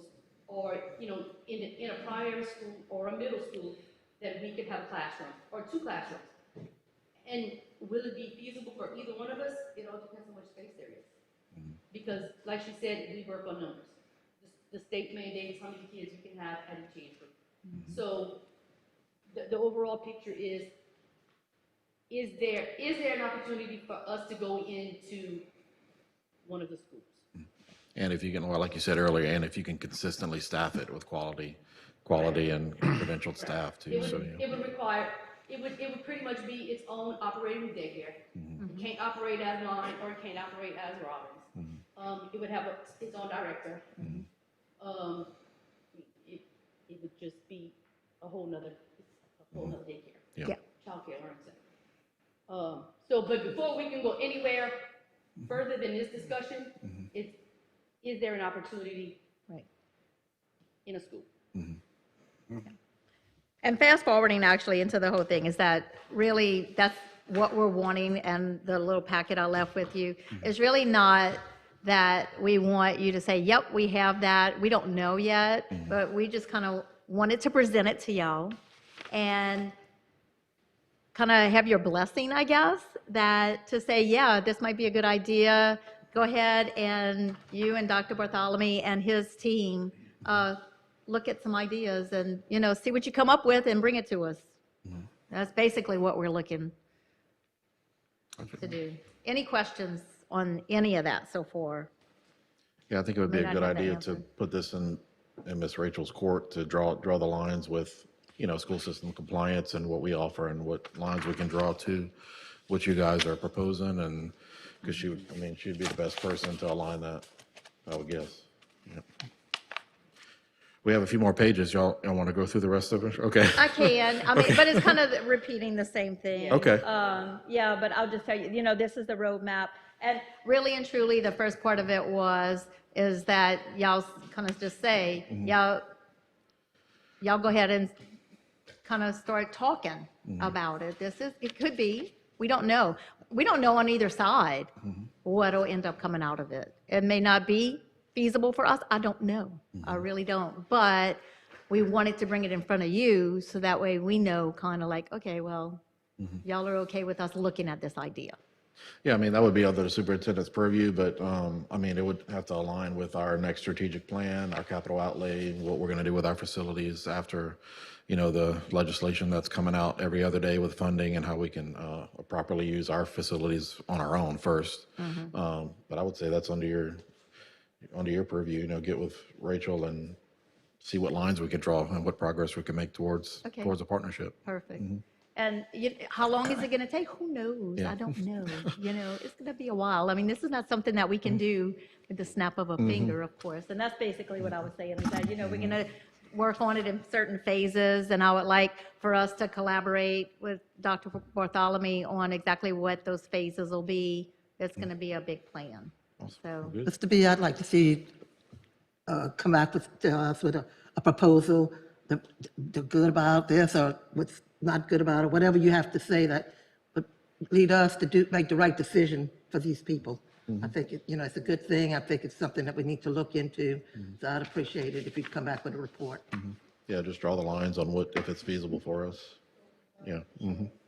or, in a primary school or a middle school that we could have a classroom or 2 classrooms? And will it be feasible for either one of us? It all depends on how much space there is. Because, like she said, we work on numbers. The state mandates how many kids you can have at each age group. So the overall picture is there an opportunity for us to go into one of the schools? And if you can, well, like you said earlier, and if you can consistently staff it with quality and credentialed staff too, It would pretty much be its own operating daycare. It can't operate as mine, or it can't operate as Robin's. It would have its own director. It would just be a whole nother daycare. Yeah. Childcare learning center. But before we can go anywhere further than this discussion, is there an opportunity Right. in a school? And fast forwarding actually into the whole thing is that really that's what we're wanting, and the little packet I left with you is really not that we want you to say, yep, we have that. We don't know yet, but we just kind of wanted to present it to y'all and kind of have your blessing, I guess, that to say, yeah, this might be a good idea. Go ahead and you and Dr. Bartholomew and his team look at some ideas and, see what you come up with and bring it to us. That's basically what we're looking to do. Any questions on any of that so far? Yeah, I think it would be May a not good have the idea to answer. put this in Ms. Rachel's court to draw the lines with, school system compliance and what we offer and what lines we can draw to what you guys are proposing, and because she'd be the best person to align that, I would guess. Yep. We have a few more pages. Y'all want to go through the rest of it? Okay. I can, but it's kind of repeating the same thing. Okay. Yeah, but I'll just tell you, this is the roadmap. And really and truly, the first part of it is that y'all kind of just say, y'all go ahead and kind of start talking about it. It could be, we don't know. We don't know on either side what'll end up coming out of it. It may not be feasible for us. I don't know. I really don't. But we wanted to bring it in front of you, so that way we know kind of like, okay, well, y'all are okay with us looking at this idea. Yeah, I mean, that would be under the superintendent's purview, but, I mean, it would have to align with our next strategic plan, our capital outlay, what we're going to do with our facilities after, the legislation that's coming out every other day with funding and how we can properly use our facilities on our own first. But I would say that's under your purview, get with Rachel and see what lines we can draw and what progress we can make towards Okay. a partnership. Perfect. And how long is it going to take? Who knows? Yeah. I don't know. It's going to be a while. I mean, this is not something that we can do with the snap of a finger, of course. And that's basically what I was saying, is that, we're going to work on it in certain phases, and I would like for us to collaborate with Dr. Bartholomew on exactly what those phases will be. It's going to be a big plan. So, Mr. B, I'd like to see come out with us with a proposal, the good about this or what's not good about it, whatever you have to say that would lead us to make the right decision for these people. I think, it's a good thing. I think it's something that we need to look into. So I'd appreciate it if you'd come back with a report. Yeah, just draw the lines on if it's feasible for us. Yeah.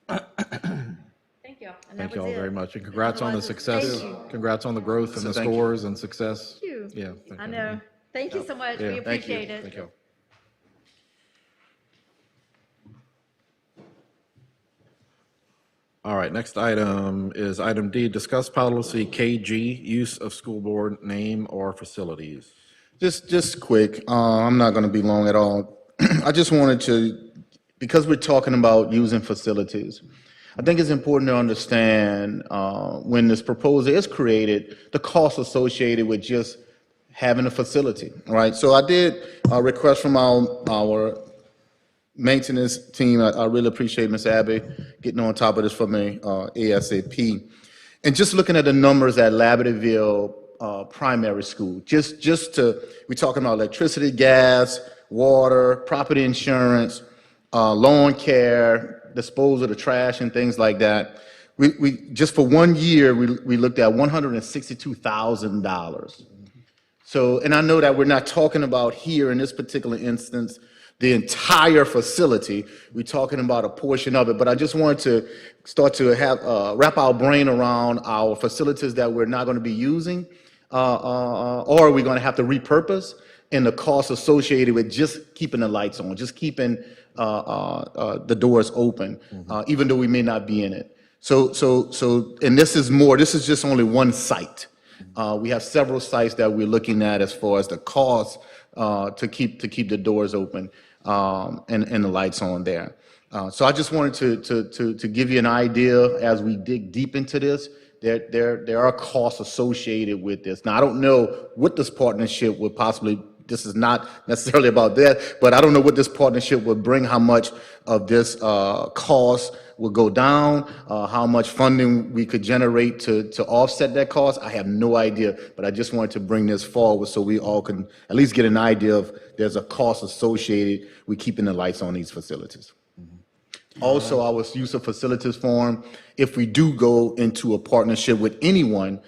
thank you. And that Thank you was all it. very much, and congrats on the Otherwise, success. thank you. Congrats on the growth and the Thank you. scores and success. Thank you. Yeah. thank I you. know. Thank you so much. Yeah, We thank you. appreciate it. Thank you. All right, next item is item D, discuss policy KG, use of school board name or facilities. Just quick, I'm not going to be long at all. I just wanted to, because we're talking about using facilities, I think it's important to understand when this proposal is created, the costs associated with just having a facility, right? So I did a request from our maintenance team. I really appreciate Ms. Abbey getting on top of this for me, ASAP. And just looking at the numbers at Labadeville Primary School, we're talking about electricity, gas, water, property insurance, lawn care, disposal of the trash and things like that. We just for 1 year, we looked at $162,000. So, and I know that we're not talking about here in this particular instance the entire facility. We're talking about a portion of it, but I just wanted to start to wrap our brain around our facilities that we're not going to be using, or we're going to have to repurpose, and the costs associated with just keeping the lights on, just keeping the doors open, even though we may not be in it. So, and this is just only one site. We have several sites that we're looking at as far as the cost to keep the doors open and the lights on there. So I just wanted to give you an idea as we dig deep into this. There are costs associated with this. Now, I don't know what this partnership would possibly, this is not necessarily about that, but I don't know what this partnership would bring, how much of this cost will go down, how much funding we could generate to offset that cost. I have no idea, but I just wanted to bring this forward so we all can at least get an idea of there's a cost associated with keeping the lights on these facilities. Also, our use of facilities form, if we do go into a partnership with anyone,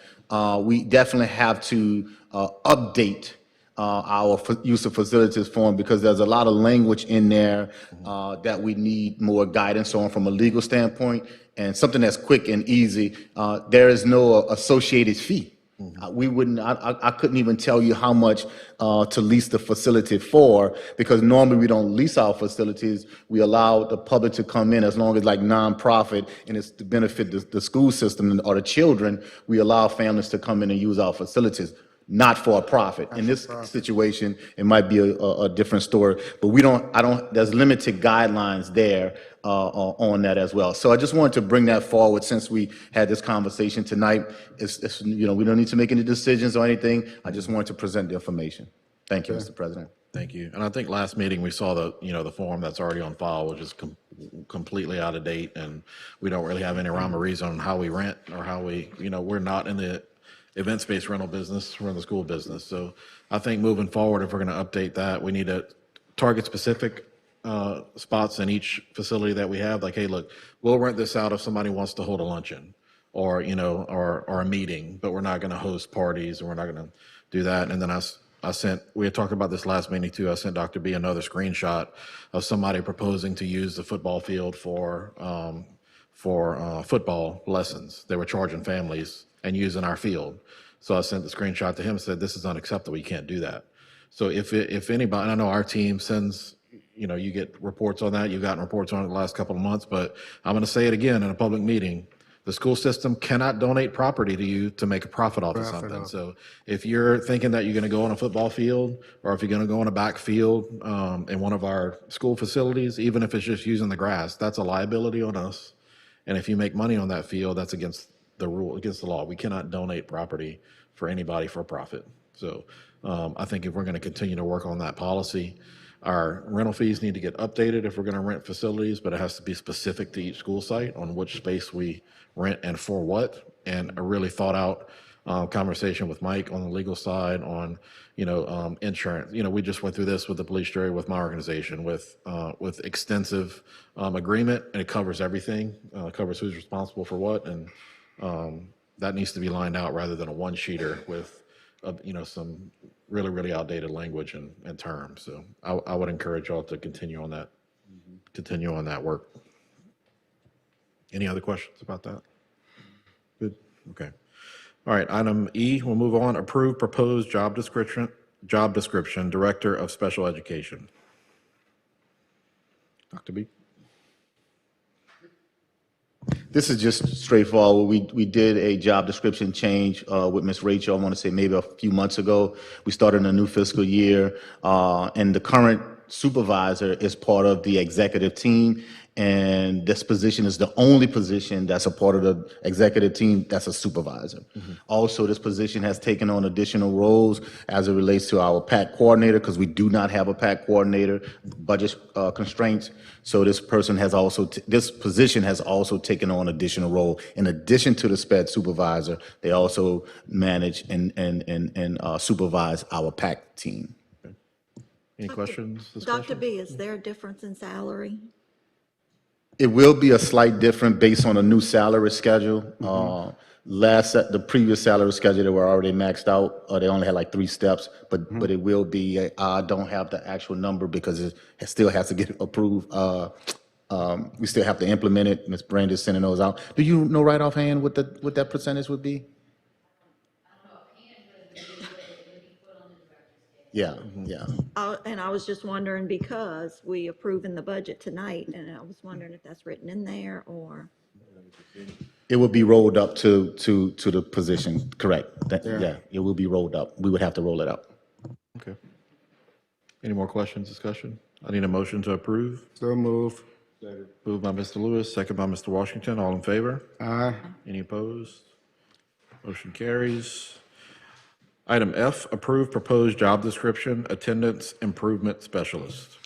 we definitely have to update our use of facilities form, because there's a lot of language in there that we need more guidance on from a legal standpoint, and something that's quick and easy. There is no associated fee. I couldn't even tell you how much to lease the facility for, because normally we don't lease our facilities. We allow the public to come in as long as like nonprofit and it's to benefit the school system or the children. We allow families to come in and use our facilities, not for a profit. In this situation, it might be a different story, but there's limited guidelines there on that as well. So I just wanted to bring that forward since we had this conversation tonight. We don't need to make any decisions or anything. I just wanted to present the information. Thank you, Mr. President. Thank you. And I think last meeting, we saw the form that's already on file, which is completely out of date, and we don't really have any rhyme or reason on how we rent or how we're not in the event-based rental business, we're in the school business. So I think moving forward, if we're going to update that, we need to target specific spots in each facility that we have. Like, hey, look, we'll rent this out if somebody wants to hold a luncheon or a meeting, but we're not going to host parties and we're not going to do that. And then I we had talked about this last meeting too. I sent Dr. B another screenshot of somebody proposing to use the football field for football lessons. They were charging families and using our field. So I sent the screenshot to him and said, this is unacceptable. You can't do that. So if anybody, and I know our team sends, you get reports on that. You've gotten reports on it the last couple of months, but I'm going to say it again in a public meeting. The school system cannot donate property to you to make a profit off of something. So if you're thinking that you're going to go on a football field, or if you're going to go on a back field in one of our school facilities, even if it's just using the grass, that's a liability on us. And if you make money on that field, that's against the rule, against the law. We cannot donate property for anybody for profit. So I think if we're going to continue to work on that policy, our rental fees need to get updated if we're going to rent facilities, but it has to be specific to each school site on which space we rent and for what. And a really thought out conversation with Mike on the legal side on, insurance. We just went through this with the police jury, with my organization, with extensive agreement, and it covers everything. It covers who's responsible for what, and that needs to be lined out rather than a one-sheeter with, some really, really outdated language and terms. So I would encourage y'all to continue on that work. Any other questions about that? Good, okay. All right, item E, we'll move on. Approve proposed job description, Director of Special Education. Dr. B? This is just straightforward. We did a job description change with Ms. Rachel, I want to say maybe a few months ago. We started a new fiscal year, and the current supervisor is part of the executive team, and this position is the only position that's a part of the executive team that's a supervisor. Also, this position has taken on additional roles as it relates to our PAC coordinator, because we do not have a PAC coordinator, budget constraints. So this position has also taken on additional role. In addition to the SPED supervisor, they also manage and supervise our PAC team. Any questions, Dr. discussion? B, is there a difference in salary? It will be a slight difference based on a new salary schedule. The previous salary schedule, they were already maxed out, or they only had like 3 steps, but it will be, I don't have the actual number because it still has to get approved. We still have to implement it. Ms. Brandy's sending those out. Do you know right offhand what that percentage would be? Yeah, yeah. And I was just wondering, because we approving the budget tonight, and I was wondering if that's written in there, or? It will be rolled up to the position, correct? Yeah, it will be rolled up. We would have to roll it up. Okay. Any more questions, discussion? I need a motion to approve. So move. Moved by Mr. Lewis, second by Mr. Washington. All in favor? Aye. Any opposed? Motion carries. Item F, approve proposed job description, Attendance Improvement Specialist.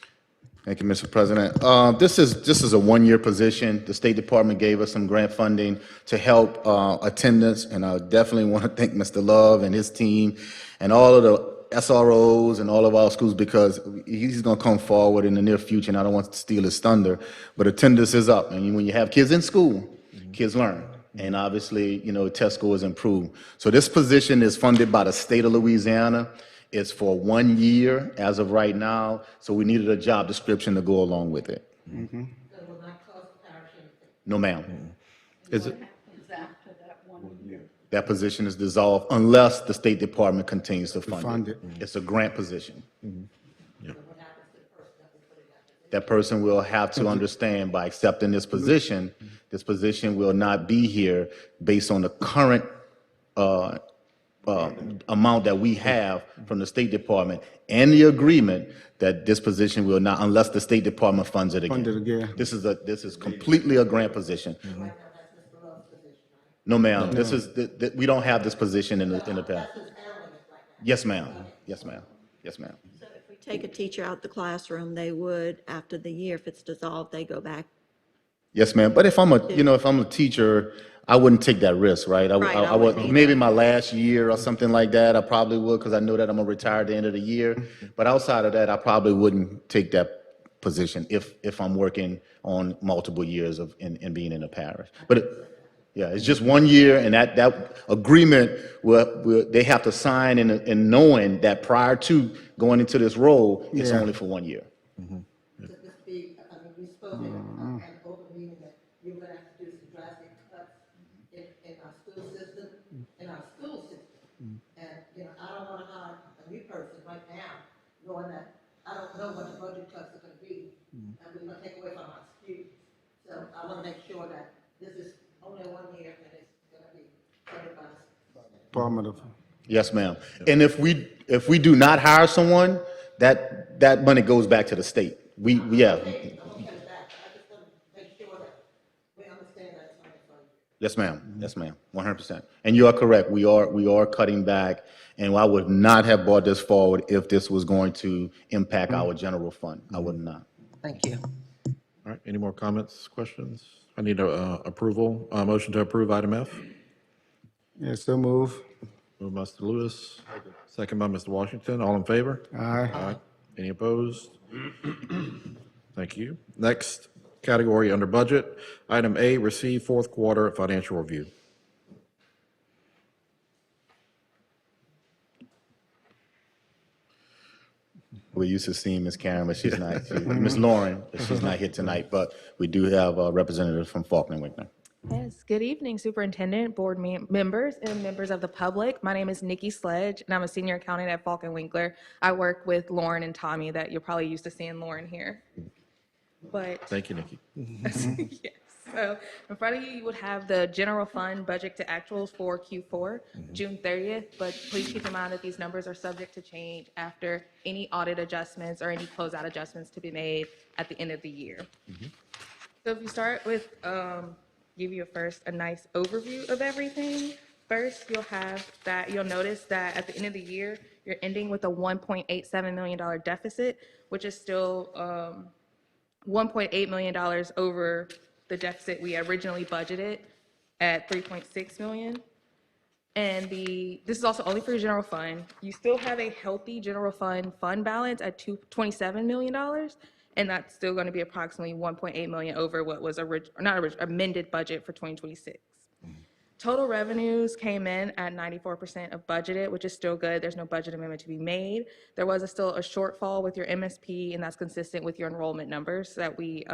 Thank you, Mr. President. This is a one-year position. The State Department gave us some grant funding to help attendance, and I definitely want to thank Mr. Love and his team and all of the SROs and all of our schools, because he's going to come forward in the near future, and I don't want to steal his thunder, but attendance is up. And when you have kids in school, kids learn. And obviously, test scores improve. So this position is funded by the state of Louisiana. It's for 1 year as of right now. So we needed a job description to go along with it. No, ma'am. Is it? After that 1 year. That position is dissolved unless the State Department continues to fund fund it. it. It's a grant position. That person will have to understand, by accepting this position will not be here based on the current amount that we have from the State Department and the agreement that this position will not, unless the State Department funds it again. Fund it again. This is completely a grant position. No, ma'am, this is, we don't have this position in the past. Yes, ma'am. Yes, ma'am. Yes, ma'am. So if we take a teacher out the classroom, they would, after the year, if it's dissolved, they go back. Yes, ma'am. But if I'm a teacher, I wouldn't take that risk, right? Right, I I would, wouldn't maybe my last year or something like that, I probably would, because I know that I'm gonna retire at the end of the year. But outside of that, I probably wouldn't take that position if I'm working on multiple years and being in the parish. But Yeah, it's just 1 year, and that agreement, they have to sign in knowing that prior to going into this role, it's Yeah. only for 1 year. Mr. Speaker, we spoke at an open meeting that you were gonna have to do some drastic cuts in our school system, And, I don't wanna hire a new person right now, knowing that I don't know what the budget cuts are gonna be, and we're gonna take away from our students. So I wanna make sure that this is only 1 year and it's gonna be funded by the Department of, Yes, ma'am. And if we do not hire someone, that money goes back to the state. Yeah. I'm okay with that, but I just wanna make sure that we understand that it's only for a year. Yes, ma'am. Yes, ma'am. 100%. And you are correct. We are cutting back, and I would not have brought this forward if this was going to impact our general fund. I would not. Thank you. All right, any more comments, questions? I need a motion to approve item F. yeah, so move. Moved by Mr. Lewis, second by Mr. Washington. All in favor? Aye. Any opposed? Thank you. Next category under budget, item A, receive fourth quarter financial review. We used to see Ms. Karen, but she's not. Ms. Lauren, but she's not here tonight. But we do have a representative from Faulkner Winkler. Yes, good evening, Superintendent, board members, and members of the public. My name is Nikki Sledge, and I'm a senior accountant at Falk & Winkler. I work with Lauren and Tommy, that you're probably used to seeing Lauren here. But, Thank you, Nikki. yes, so in front of you, you would have the general fund budget to actuals for Q4, June 30th, but please keep in mind that these numbers are subject to change after any audit adjustments or any closeout adjustments to be made at the end of the year. So if you start with, give you a nice overview of everything. First, you'll notice that at the end of the year, you're ending with a $1.87 million deficit, which is still $1.8 million over the deficit we originally budgeted at $3.6 million. And this is also only for your general fund. You still have a healthy general fund balance at $27 million. And that's still going to be approximately 1.8 million over what was amended budget for 2026. Total revenues came in at 94% of budgeted, which is still good. There's no budget amendment to be made. There was still a shortfall with your MSP, and that's consistent with your enrollment numbers that we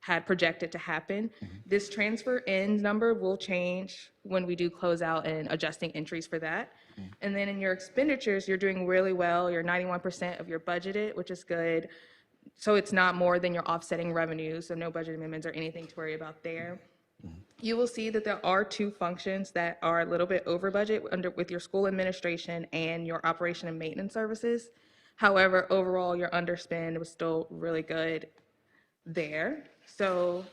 had projected to happen. This transfer end number will change when we do close out and adjusting entries for that. And then in your expenditures, you're doing really well. You're 91% of your budgeted, which is good. So it's not more than your offsetting revenues, so no budget amendments or anything to worry about there. You will see that there are two functions that are a little bit over budget with your school administration and your operation and maintenance services. However, overall, your underspend was still really good there. So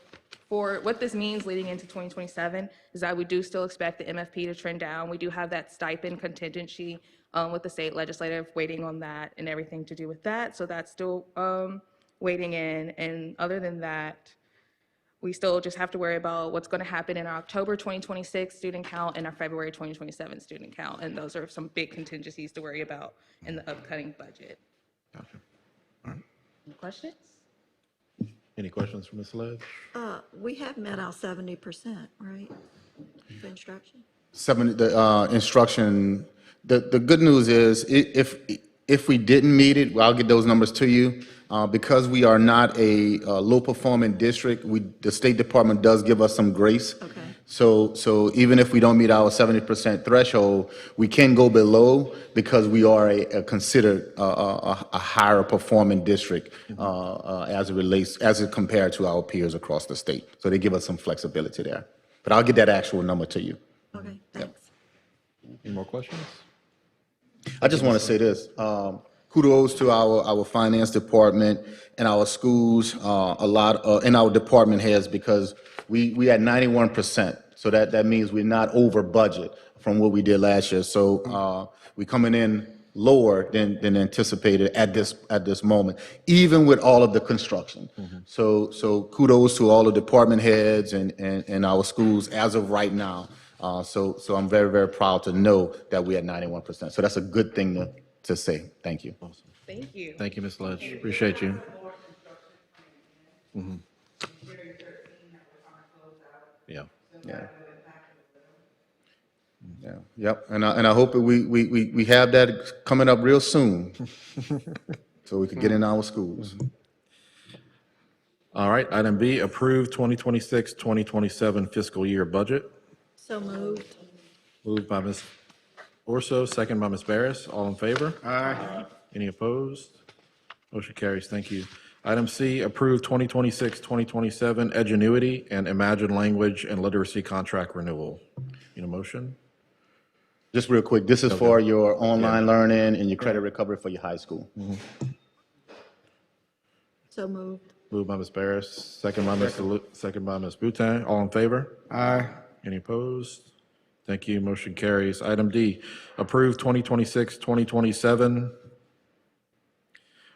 for what this means leading into 2027 is that we do still expect the MFP to trend down. We do have that stipend contingency with the state legislative waiting on that and everything to do with that. So that's still waiting in. And other than that, we still just have to worry about what's going to happen in our October 2026 student count and our February 2027 student count. And those are some big contingencies to worry about in the upcoming budget. Gotcha. All right. Any questions? Any questions from Ms. Sledge? We have met our 70%, right, for instruction? The instruction, the good news is if we didn't meet it, well, I'll get those numbers to you. Because we are not a low-performing district, the State Department does give us some grace. Okay. So even if we don't meet our 70% threshold, we can go below because we are considered a higher performing district as it compared to our peers across the state. So they give us some flexibility there. But I'll get that actual number to you. Okay, thanks. Any more questions? I just want to say this. Kudos to our finance department and our schools, and our department heads, because we had 91%. So that means we're not over budget from what we did last year. So we're coming in lower than anticipated at this moment, even with all of the construction. So kudos to all the department heads and our schools as of right now. So I'm very, very proud to know that we had 91%. So that's a good thing to say. Thank you. Awesome. Thank you. Thank you, Ms. Sledge. Appreciate you. Yeah. Yeah. Yeah, yep, and I hope that we have that coming up real soon, so we can get in our schools. All right, item B, approve 2026, 2027 fiscal year budget. So moved. Moved by Ms. Orso, second by Ms. Barris. All in favor? Aye. Any opposed? Motion carries. Thank you. Item C, approve 2026, 2027 Edgenuity and Imagine Language and Literacy Contract Renewal. Need a motion? Just real quick, this is for your online learning and your credit recovery for your high school. So moved. Moved by Ms. Barris, second by Ms. Boutin. All in favor? Aye. Any opposed? Thank you. Motion carries. Item D, approve 2026, 2027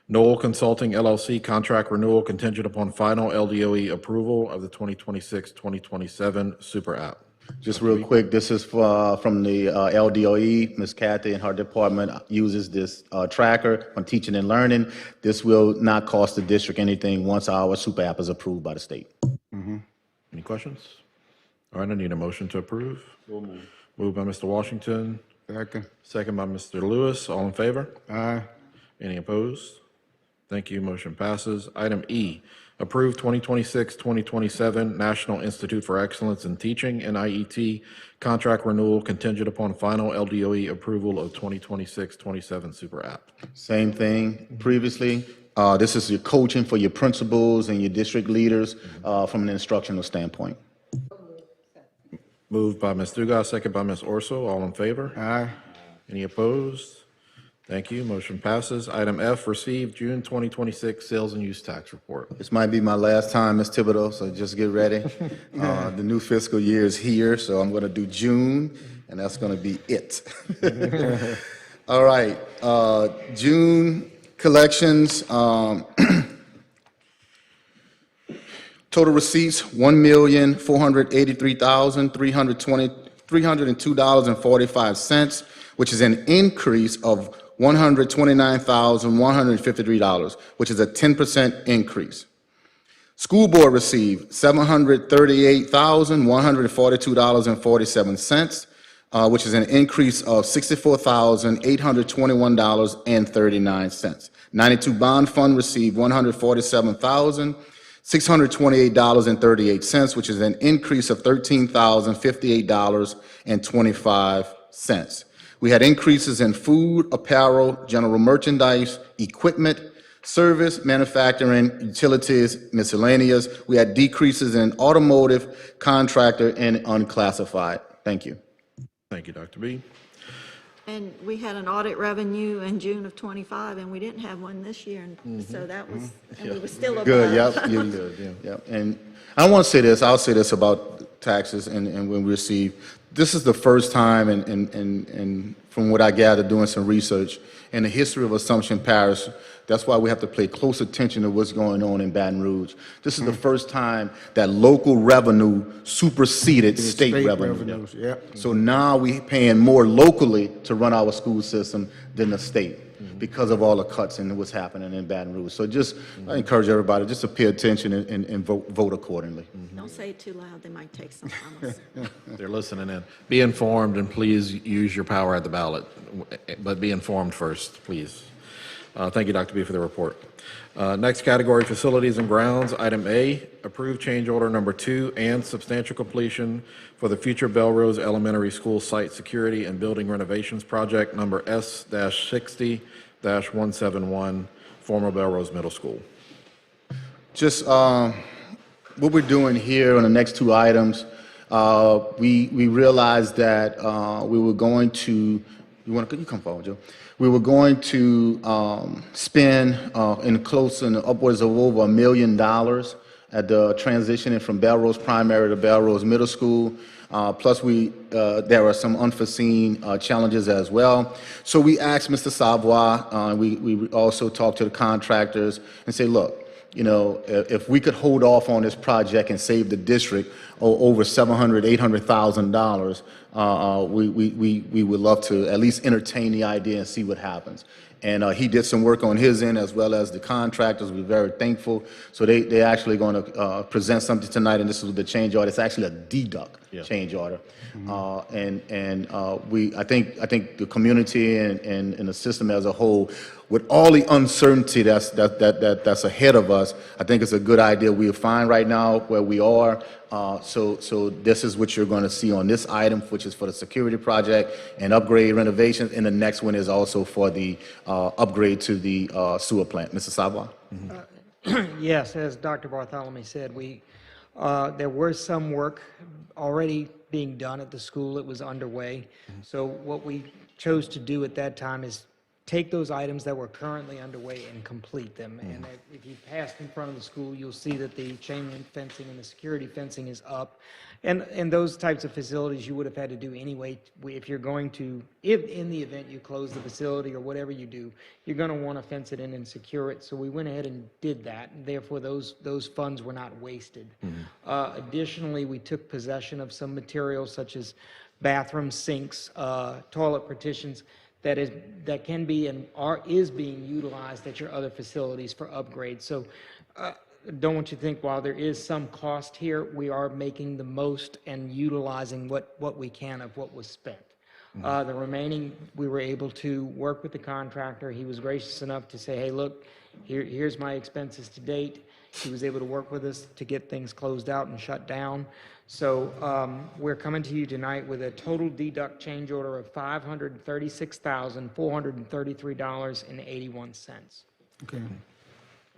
Knoll Consulting LLC contract renewal contingent upon final LDOE approval of the 2026, 2027 super app. Just real quick, this is from the LDOE. Ms. Kathy and her department uses this tracker on teaching and learning. This will not cost the district anything once our super app is approved by the state. Any questions? All right, I need a motion to approve. Moved by Mr. Washington, Second. second by Mr. Lewis. All in favor? Aye. Any opposed? Thank you. Motion passes. Item E, approve 2026, 2027 National Institute for Excellence in Teaching, NIET, contract renewal contingent upon final LDOE approval of 2026, 27 super app. Same thing previously. This is your coaching for your principals and your district leaders from an instructional standpoint. Moved by Ms. Dugas, second by Ms. Orso. All in favor? Aye. Any opposed? Thank you. Motion passes. Item F, receive June 2026 sales and use tax report. This might be my last time, Ms. Thibodeau, so just get ready. The new fiscal year is here, so I'm going to do June, and that's going to be it. All right, June collections, total receipts, $1,483,302.45, which is an increase of $129,153, which is a 10% increase. School board received $738,142.47, which is an increase of $64,821.39. 92 bond fund received $147,628.38, which is an increase of $13,058.25. We had increases in food, apparel, general merchandise, equipment, service, manufacturing, utilities, miscellaneous. We had decreases in automotive, contractor, and unclassified. Thank you. Thank you, Dr. B. And we had an audit revenue in June of '25, and we didn't have one this year, and so that was, and we were still above. Good, yep, yep. And I want to say this, I'll say this about taxes and when we receive. This is the first time, and from what I gathered doing some research, in the history of Assumption Parish, that's why we have to pay close attention to what's going on in Baton Rouge. This is the first time that local revenue superseded state revenue. Yep. So now we paying more locally to run our school system than the state because of all the cuts and what's happening in Baton Rouge. So just, I encourage everybody just to pay attention and vote accordingly. Don't say it too loud, they might take some from us. They're listening in. Be informed and please use your power at the ballot, but be informed first, please. Thank you, Dr. B, for the report. Next category, facilities and grounds. Item A, approve change order number 2 and substantial completion for the future Belrose Elementary School site security and building renovations project number S-60-171, former Belrose Middle School. Just what we're doing here on the next two items, we realized that we were going to, you come forward, Joe. We were going to spend upwards of over $1 million at the transitioning from Belrose Primary to Belrose Middle School. Plus, there are some unforeseen challenges as well. So we asked Mr. Savoy, we also talked to the contractors and say, look, you know, if we could hold off on this project and save the district over $700,000, $800,000, we would love to at least entertain the idea and see what happens. And he did some work on his end as well as the contractors. We're very thankful. So they're actually going to present something tonight, and this is the change order. It's actually a deduct change order. I think the community and the system as a whole, with all the uncertainty that's ahead of us, I think it's a good idea. We're fine right now where we are. So this is what you're going to see on this item, which is for the security project and upgrade renovations. And the next one is also for the upgrade to the sewer plant. Mr. Savoy? Yes, as Dr. Bartholomew said, there was some work already being done at the school. It was underway. So what we chose to do at that time is take those items that were currently underway and complete them. And if you passed in front of the school, you'll see that the chain link fencing and the security fencing is up. And those types of facilities you would have had to do anyway. If you're going to, if in the event you close the facility or whatever you do, you're going to want to fence it in and secure it. So we went ahead and did that. And therefore, those funds were not wasted. Additionally, we took possession of some materials such as bathroom sinks, toilet partitions, that can be and is being utilized at your other facilities for upgrades. So don't want you to think while there is some cost here, we are making the most and utilizing what we can of what was spent. The remaining, we were able to work with the contractor. He was gracious enough to say, hey, look, here's my expenses to date. He was able to work with us to get things closed out and shut down. So we're coming to you tonight with a total deduct change order of $536,433.81. Okay.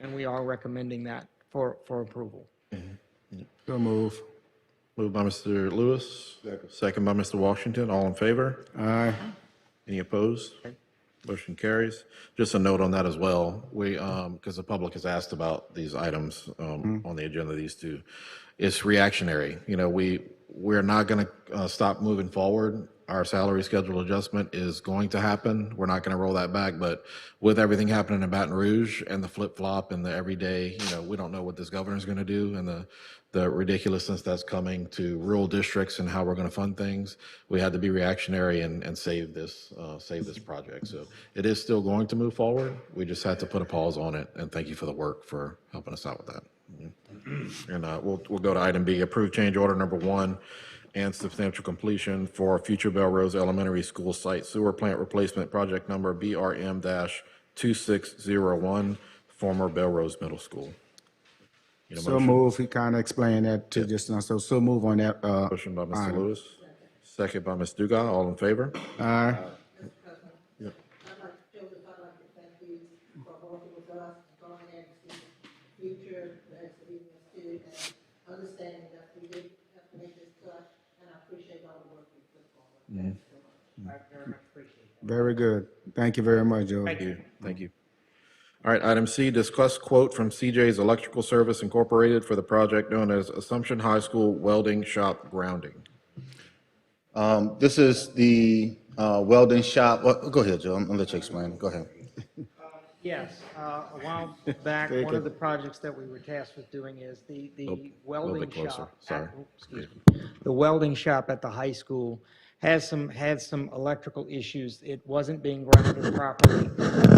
And we are recommending that for approval. So move. Moved by Mr. Lewis. Second by Mr. Washington. All in favor? Aye. Any opposed? Motion carries. Just a note on that as well. We, because the public has asked about these items on the agenda, these two. It's reactionary. You know, we're not going to stop moving forward. Our salary schedule adjustment is going to happen. We're not going to roll that back. But with everything happening in Baton Rouge and the flip-flop and the everyday, you know, we don't know what this governor is going to do and the ridiculousness that's coming to rural districts and how we're going to fund things. We had to be reactionary and save this project. So it is still going to move forward. We just had to put a pause on it. And thank you for the work for helping us out with that. And we'll go to item B, approve change order number 1 and substantial completion for Future Belrose Elementary School Site Sewer Plant Replacement Project number BRM-2601, former Belrose Middle School. Need a So motion? move. He kind of explained that to just now. So move on that. Motion by Mr. item. Lewis, second by Ms. Dugas. All in favor? Aye. I'd like to show this, I'd like to thank you for working with us, going into the future, actually, and understanding that we did have to make this cut, and I appreciate all the work you put forward. Thank you so much. I very much appreciate it. Very good. Thank you very much, Joe. Thank you. Thank you. All right, item C, discuss quote from CJ's Electrical Service Incorporated for the project known as Assumption High School Welding Shop Grounding. This is the welding shop. Go ahead, Joe. I'm going to let you explain. Go ahead. Yes, a while back, one of the projects that we were tasked with doing is the welding bit closer. shop. Sorry. Excuse me. The welding shop at the high school had some electrical issues. It wasn't being grounded properly.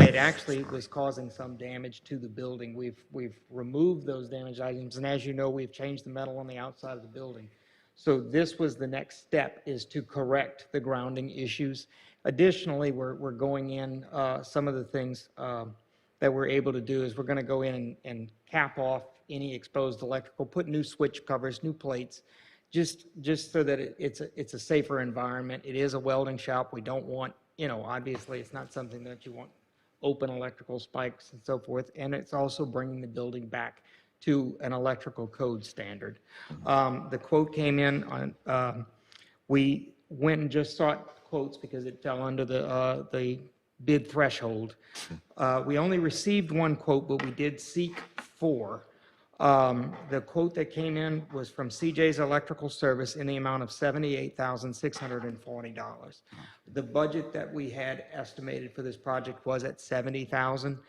It actually was causing some damage to the building. We've removed those damaged items, and as you know, we've changed the metal on the outside of the building. So this was the next step, is to correct the grounding issues. Additionally, we're going in, some of the things that we're able to do is we're going to go in and cap off any exposed electrical, put new switch covers, new plates, just so that it's a safer environment. It is a welding shop. We don't want, obviously it's not something that you want open electrical spikes and so forth. And it's also bringing the building back to an electrical code standard. The quote came in on, we went and just sought quotes because it fell under the bid threshold. We only received one quote, but we did seek 4. The quote that came in was from CJ's Electrical Service in the amount of $78,640. The budget that we had estimated for this project was at $70,000.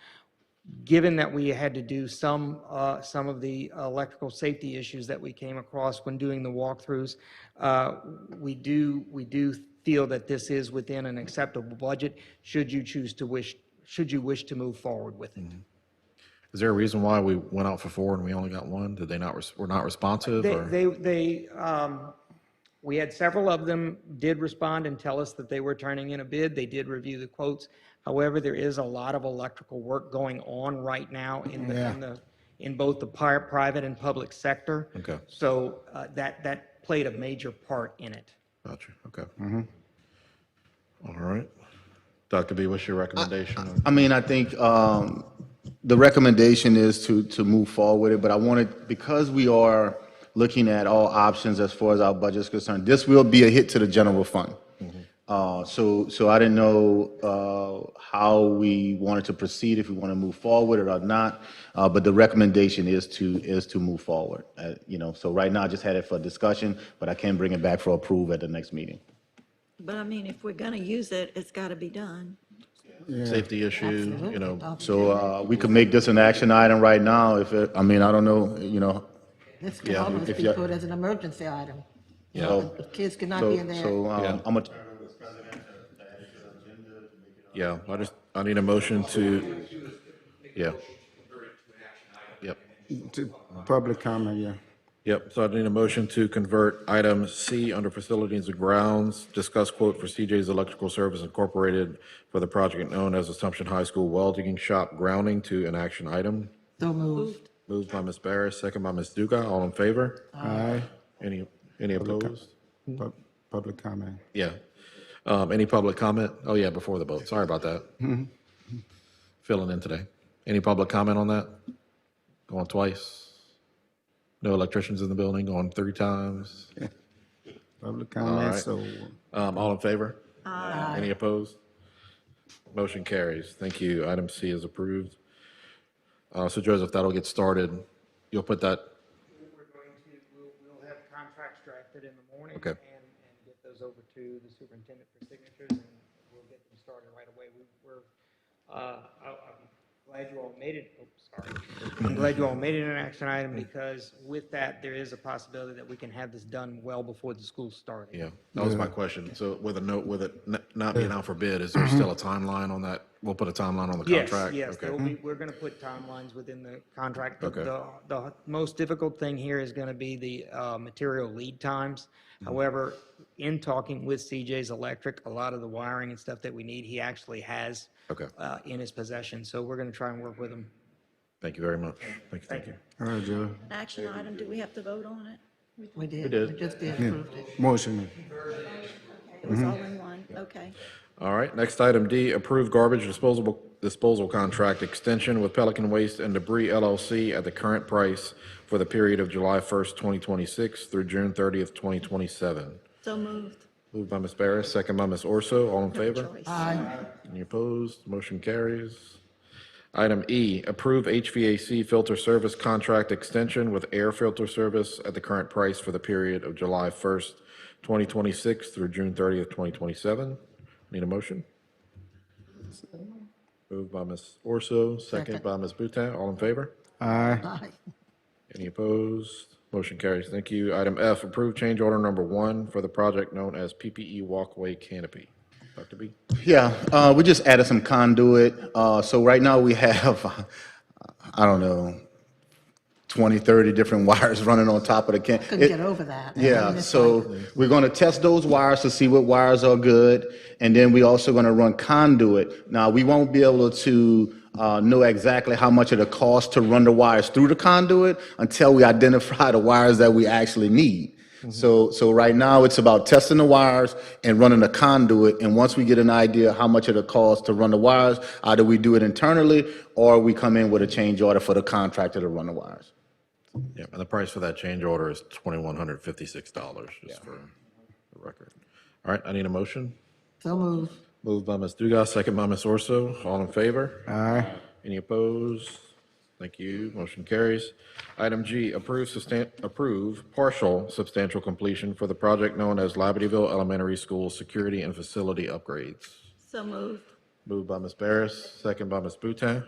Given that we had to do some of the electrical safety issues that we came across when doing the walkthroughs, we do feel that this is within an acceptable budget should you choose to wish should you wish to move forward with it. Is there a reason why we went out for 4 and we only got 1? Did they not, were not responsive or? We had several of them did respond and tell us that they were turning in a bid. They did review the quotes. However, there is a lot of electrical work going on right now in both the private and public sector. Okay. So that played a major part in it. Gotcha, okay. All right. Dr. B, what's your recommendation? I mean, I think the recommendation is to move forward with it, but I wanted, because we are looking at all options as far as our budget is concerned, this will be a hit to the general fund. So I didn't know how we wanted to proceed, if we want to move forward or not, but the recommendation is to move forward. So right now I just had it for discussion, but I can bring it back for approval at the next meeting. But I mean, if we're gonna use it, it's gotta be done. Safety issue, So we could make this an action item right now if it, I mean, I don't know, This can Yeah, almost if be you- put as an emergency item. Yeah. The kids cannot be in there. So I'm gonna. Yeah, I need a motion to, yeah. Yep, To public comment, yeah. yep, so I need a motion to convert item C under facilities and grounds, discuss quote for CJ's Electrical Service Incorporated for the project known as Assumption High School Welding Shop grounding to an action item. So moved. Moved by Ms. Barris, second by Ms. Dugas, all in favor? Aye. Any opposed? Public comment. Yeah. Any public comment? Oh, yeah, before the vote. Sorry about that. Filling in today. Any public comment on that? Going twice? No electricians in the building, going 3 times? Public All comment, right. so All in favor? Aye. Any opposed? Motion carries. Thank you. Item C is approved. So Joseph, that'll get started. You'll put that, We're going to, we'll have contracts drafted in the morning. Okay. And get those over to the superintendent for signatures, and we'll get them started right away. I'm glad you all made it, I'm glad you all made it an action item, because with that, there is a possibility that we can have this done well before the school starts. yeah, that was my question. So with it not being out for bid, is there still a timeline on that? We'll put a timeline on the Yes, contract? yes, Okay. we're going to put timelines within the contract. Okay. The most difficult thing here is going to be the material lead times. However, in talking with CJ's Electric, a lot of the wiring and stuff that we need, he actually has Okay. in his possession. So we're going to try and work with him. Thank you very much. Thank you. all right, Joe. Action item, do we have to vote on it? We did. We did. We just did Yeah. approved it. Motion. It was all in one, okay. All right, next item D, approved garbage disposal contract extension with Pelican Waste and Debris LLC at the current price for the period of July 1st, 2026 through June 30th, 2027. So moved. Moved by Ms. Barris, second by Ms. Orso. All in favor? Choice. Any opposed? Motion carries. Item E, approve HVAC filter service contract extension with Air Filter Service at the current price for the period of July 1st, 2026 through June 30th, 2027. Need a motion? Moved by Ms. Orso, second by Ms. Boutin. All in favor? Aye. Aye. Any opposed? Motion carries. Thank you. Item F, approve change order number 1 for the project known as PPE Walkway Canopy. Dr. B? Yeah, we just added some conduit. So right now we have, I don't know, 20, 30 different wires running on top of the can. Couldn't get over that. I mean, Yeah, it's so like- we're going to test those wires to see what wires are good, and then we also going to run conduit. Now, we won't be able to know exactly how much it'll cost to run the wires through the conduit until we identify the wires that we actually need. So right now, it's about testing the wires and running the conduit, and once we get an idea how much it'll cost to run the wires, either we do it internally, or we come in with a change order for the contractor to run the wires. Yeah, and the price for that change order is $2,156, just for the record. All right, I need a motion. So moved. Moved by Ms. Dugas, second by Ms. Orso. All in favor? Aye. Any opposed? Thank you. Motion carries. Item G, approve partial substantial completion for the project known as Labadeville Elementary School Security and Facility Upgrades. So moved. Moved by Ms. Barris, second by Ms. Boutin.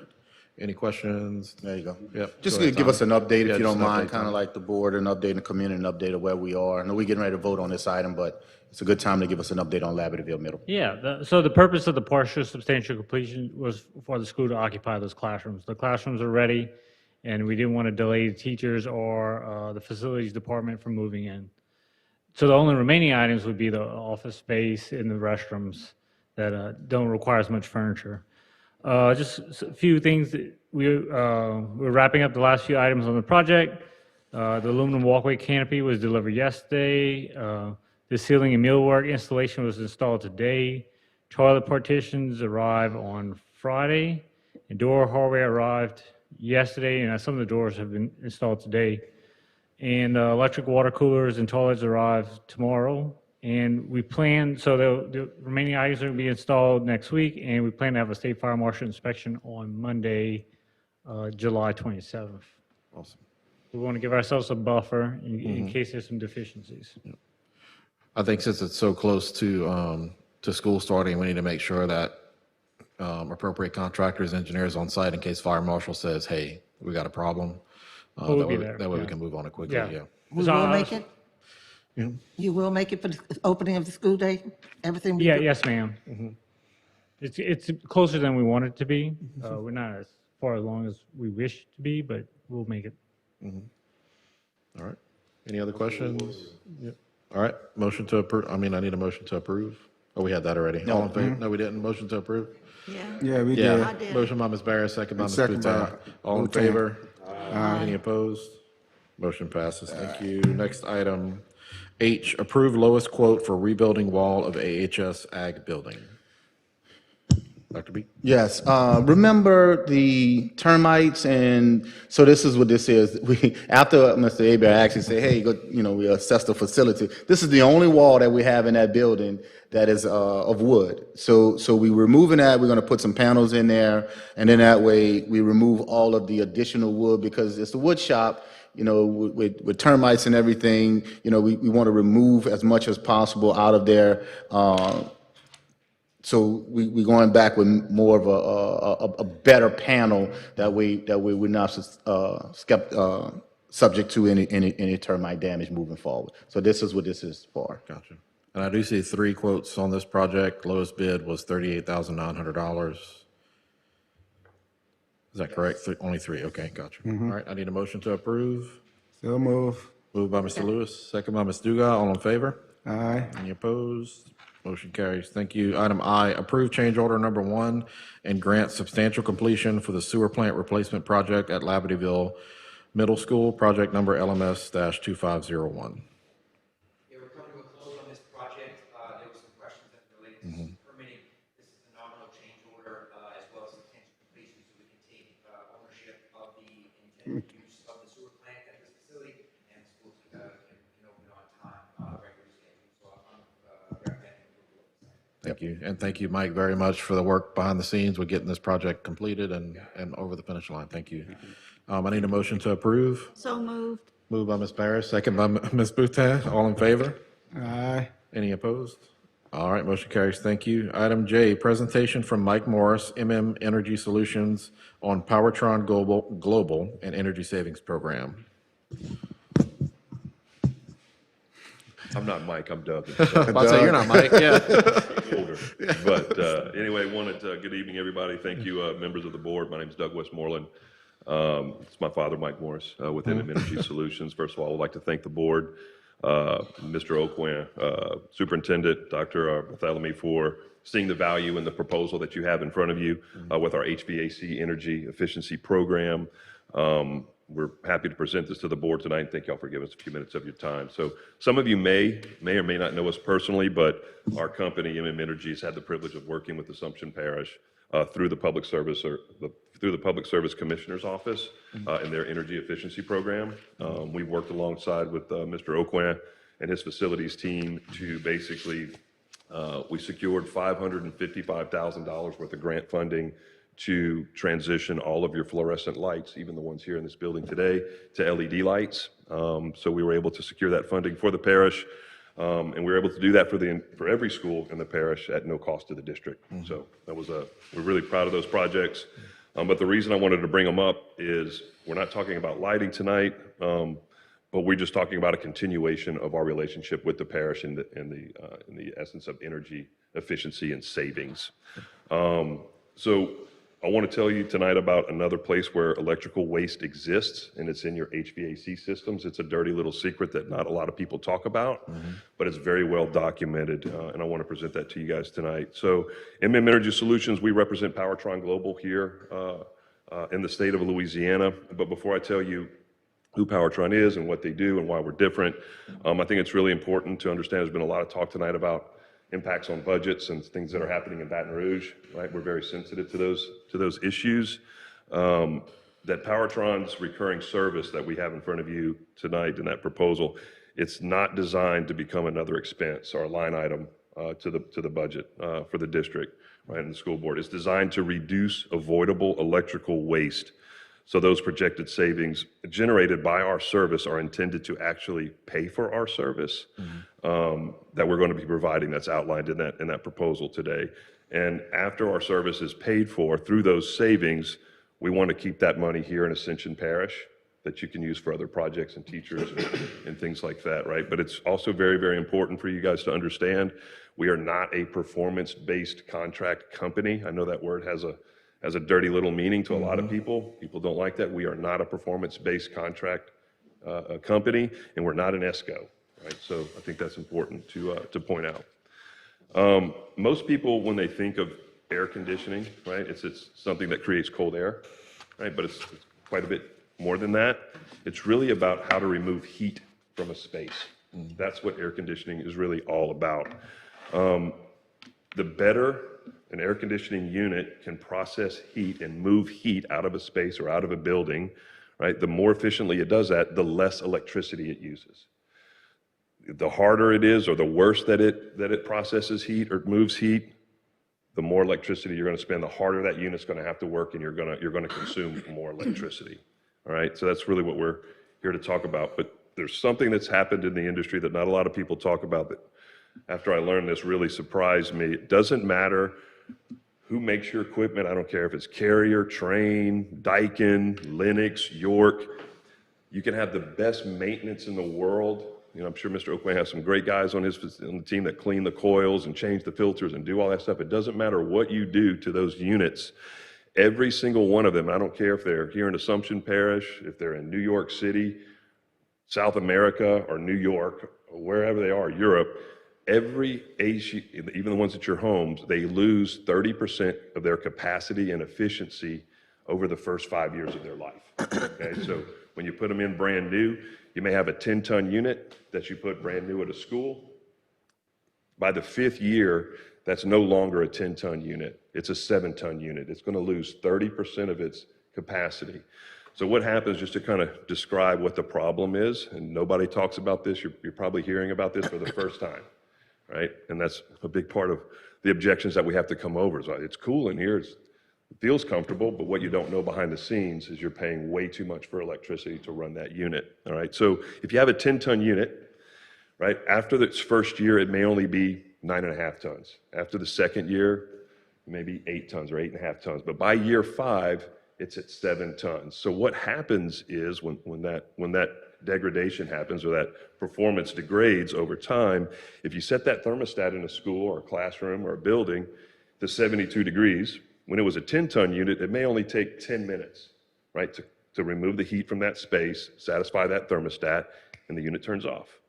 Any questions? There you go. Yep. Just go ahead, give us an Tommy. update Yeah, if you just don't an mind, update, kind of Tommy. like the board, an update, and community, an update of where we are. I know we're getting ready to vote on this item, but it's a good time to give us an update on Labatteville Middle. Yeah, so the purpose of the partial substantial completion was for the school to occupy those classrooms. The classrooms are ready, and we didn't want to delay the teachers or the facilities department from moving in. So the only remaining items would be the office space and the restrooms that don't require as much furniture. Just a few things. That we're wrapping up the last few items on the project. The aluminum walkway canopy was delivered yesterday. The ceiling and millwork installation was installed today. Toilet partitions arrive on Friday, and door hardware arrived yesterday, and some of the doors have been installed today. And electric water coolers and toilets arrive tomorrow. And we plan, so the remaining items are going to be installed next week, and we plan to have a state fire marshal inspection on Monday, July 27th. Awesome. We want to give ourselves a buffer in case there's some deficiencies. I think since it's so close to school starting, we need to make sure that appropriate contractors, engineers on site in case fire marshal says, hey, we got a problem. We'll be there, That way we yeah. can move on it quickly, Yeah. yeah. We So, will make it? Yeah. You will make it for the opening of the school day? Everything? we Yeah, do? yes, ma'am. It's closer than we want it to be. We're not as far along as we wish to be, but we'll make it. All right. Any other questions? Yep. All right, motion to approve, I need a motion to approve. Oh, we had that already. All in favor? No, we didn't. Motion to approve? Yeah. Yeah, we did. Yeah, did. motion by Ms. Barris, second by Ms. Second by Boutin. All in Boutin. favor? Any opposed? Motion passes. Thank you. Next item, H, approve lowest quote for rebuilding wall of AHS Ag Building. Dr. B? Yes, remember the termites, and so this is what this is. We, after Mr. Aber actually said, hey, go, we assessed the facility. This is the only wall that we have in that building that is of wood. So we're removing that, we're gonna put some panels in there, and then that way we remove all of the additional wood because it's a wood shop, with termites and everything, we want to remove as much as possible out of there. So we're going back with more of a better panel that we're not subject to any termite damage moving forward. So this is what this is for. Gotcha. And I do see 3 quotes on this project. Lowest bid was $38,900. Is that correct? Only 3, okay, gotcha. All right, I need a motion to approve. So move. Moved by Mr. Lewis, second by Ms. Dugas. All in favor? Aye. Any opposed? Motion carries. Thank you. Item I, approve change order number 1 and grant substantial completion for the sewer plant replacement project at Labatteville Middle School, project number LMS-2501. Yeah, we're coming to a close on this project. There were some questions that related to permitting. This is a nominal change order, as well as substantial completion, so we can take ownership of the intended use of the sewer plant at this facility, and the school can open on time, regular schedule. So I'm recommending approval of this. Thank you. And thank you, Mike, very much for the work behind the scenes with getting this project completed and over the finish line. Thank you. I need a motion to approve. So moved. Moved by Ms. Barris, second by Ms. Boutin. All in favor? Aye. Any opposed? All right, motion carries. Thank you. Item J, presentation from Mike Morris, MM Energy Solutions on Powertron Global and Energy Savings Program. I'm not Mike, I'm Doug. I'll say you're not Mike, yeah. Older. But anyway, good evening, everybody. Thank you, members of the board. My name is Doug Westmoreland. It's my father, Mike Morris, with MM Energy Solutions. First of all, I'd like to thank the board, Mr. Oquin, Superintendent Dr. Bartholomew, for seeing the value in the proposal that you have in front of you with our HVAC energy efficiency program. We're happy to present this to the board tonight, and thank y'all for giving us a few minutes of your time. So some of you may or may not know us personally, but our company, MM Energy, has had the privilege of working with Assumption Parish through the Public Service Commissioner's Office in their energy efficiency program. We've worked alongside with Mr. Oquin and his facilities team to basically, we secured $555,000 worth of grant funding to transition all of your fluorescent lights, even the ones here in this building today, to LED lights. So we were able to secure that funding for the parish, and we were able to do that for every school in the parish at no cost to the district. So that was we're really proud of those projects. But the reason I wanted to bring them up is we're not talking about lighting tonight, but we're just talking about a continuation of our relationship with the parish in the essence of energy efficiency and savings. So I want to tell you tonight about another place where electrical waste exists, and it's in your HVAC systems. It's a dirty little secret that not a lot of people talk about, but it's very well documented, and I want to present that to you guys tonight. So Energy Solutions, we represent Powertron Global here in the state of Louisiana. But before I tell you who Powertron is and what they do and why we're different, I think it's really important to understand there's been a lot of talk tonight about impacts on budgets and things that are happening in Baton Rouge, right? We're very sensitive to those issues. That Powertron's recurring service that we have in front of you tonight in that proposal, it's not designed to become another expense or a line item to the budget for the district, right, and the school board. It's designed to reduce avoidable electrical waste. So those projected savings generated by our service are intended to actually pay for our service that we're going to be providing that's outlined in that proposal today. And after our service is paid for through those savings, we want to keep that money here in Ascension Parish that you can use for other projects and teachers and things like that, right? But it's also very, very important for you guys to understand we are not a performance-based contract company. I know that word has a dirty little meaning to a lot of people. People don't like that. We are not a performance-based contract company, and we're not an ESCO, right? So I think that's important to point out. Most people, when they think of air conditioning, right, it's something that creates cold air, right? But it's quite a bit more than that. It's really about how to remove heat from a space. That's what air conditioning is really all about. The better an air conditioning unit can process heat and move heat out of a space or out of a building, right? The more efficiently it does that, the less electricity it uses. The harder it is or the worse that it processes heat or moves heat, the more electricity you're going to spend, the harder that unit's going to have to work, and you're going to consume more electricity. All right, so that's really what we're here to talk about. But there's something that's happened in the industry that not a lot of people talk about that after I learned this really surprised me. It doesn't matter who makes your equipment. I don't care if it's Carrier, Trane, Daikin, Lennox, York. You can have the best maintenance in the world. You know, I'm sure Mr. Oakway has some great guys on the team that clean the coils and change the filters and do all that stuff. It doesn't matter what you do to those units. Every single one of them, I don't care if they're here in Assumption Parish, if they're in New York City, South America, or New York, or wherever they are, Europe, every AC, even the ones at your homes, they lose 30% of their capacity and efficiency over the first 5 years of their life. Okay, so when you put them in brand new, you may have a 10-ton unit that you put brand new at a school. By the 5th year, that's no longer a 10-ton unit. It's a 7-ton unit. It's going to lose 30% of its capacity. So what happens, just to kind of describe what the problem is, and nobody talks about this, you're probably hearing about this for the first time, right? And that's a big part of the objections that we have to come over. It's cool in here, it feels comfortable, but what you don't know behind the scenes is you're paying way too much for electricity to run that unit, all right? So if you have a 10-ton unit, right, after its first year, it may only be 9.5 tons. After the second year, maybe 8 tons or 8.5 tons. But by year 5, it's at 7 tons. So what happens is when that degradation happens or that performance degrades over time, if you set that thermostat in a school or a classroom or a building to 72 degrees, when it was a 10-ton unit, it may only take 10 minutes, right, to remove the heat from that space, satisfy that thermostat, and the unit turns off.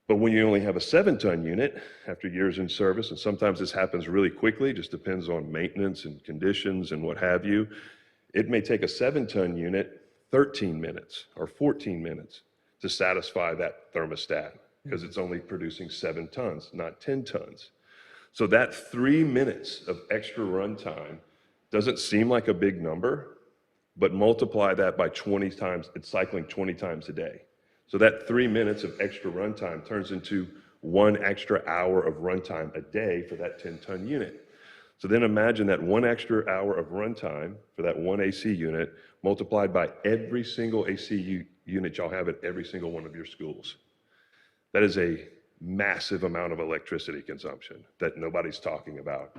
But when you only have a 7-ton unit after years in service, and sometimes this happens really quickly, just depends on maintenance and conditions and what have you, it may take a 7-ton unit 13 minutes or 14 minutes to satisfy that thermostat because it's only producing 7 tons, not 10 tons. So that 3 minutes of extra run time doesn't seem like a big number, but multiply that by 20 times, it's cycling 20 times a day. So that 3 minutes of extra runtime turns into 1 extra hour of runtime a day for that 10-ton unit. So then imagine that 1 extra hour of runtime for that 1 AC unit multiplied by every single AC unit y'all have at every single one of your schools. That is a massive amount of electricity consumption that nobody's talking about.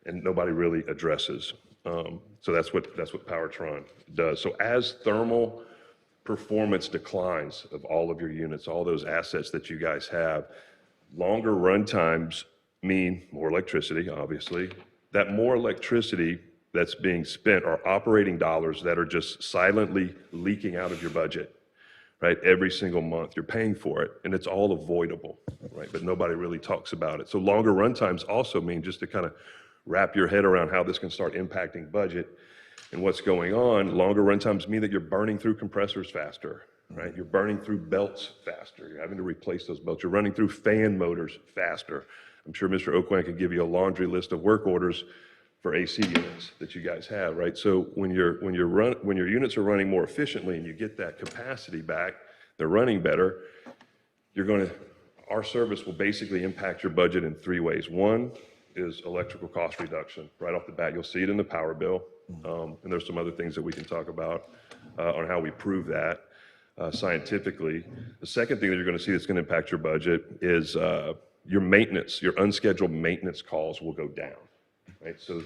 and nobody really addresses. So that's what Powertron does. So as thermal performance declines of all of your units, all those assets that you guys have, longer run times mean more electricity, obviously. That more electricity that's being spent are operating dollars that are just silently leaking out of your budget, right? Every single month, you're paying for it, and it's all avoidable, right? But nobody really talks about it. So longer run times also mean, just to kind of wrap your head around how this can start impacting budget and what's going on, longer run times mean that you're burning through compressors faster, right? You're burning through belts faster. You're having to replace those belts. You're running through fan motors faster. I'm sure Mr. Okwan could give you a laundry list of work orders for AC units that you guys have, right? So when your units are running more efficiently and you get that capacity back, they're running better, our service will basically impact your budget in 3 ways. One is electrical cost reduction. Right off the bat, you'll see it in the power bill. And there's some other things that we can talk about on how we prove that scientifically. The second thing that you're going to see that's going to impact your budget is your maintenance, your unscheduled maintenance calls will go down, right? So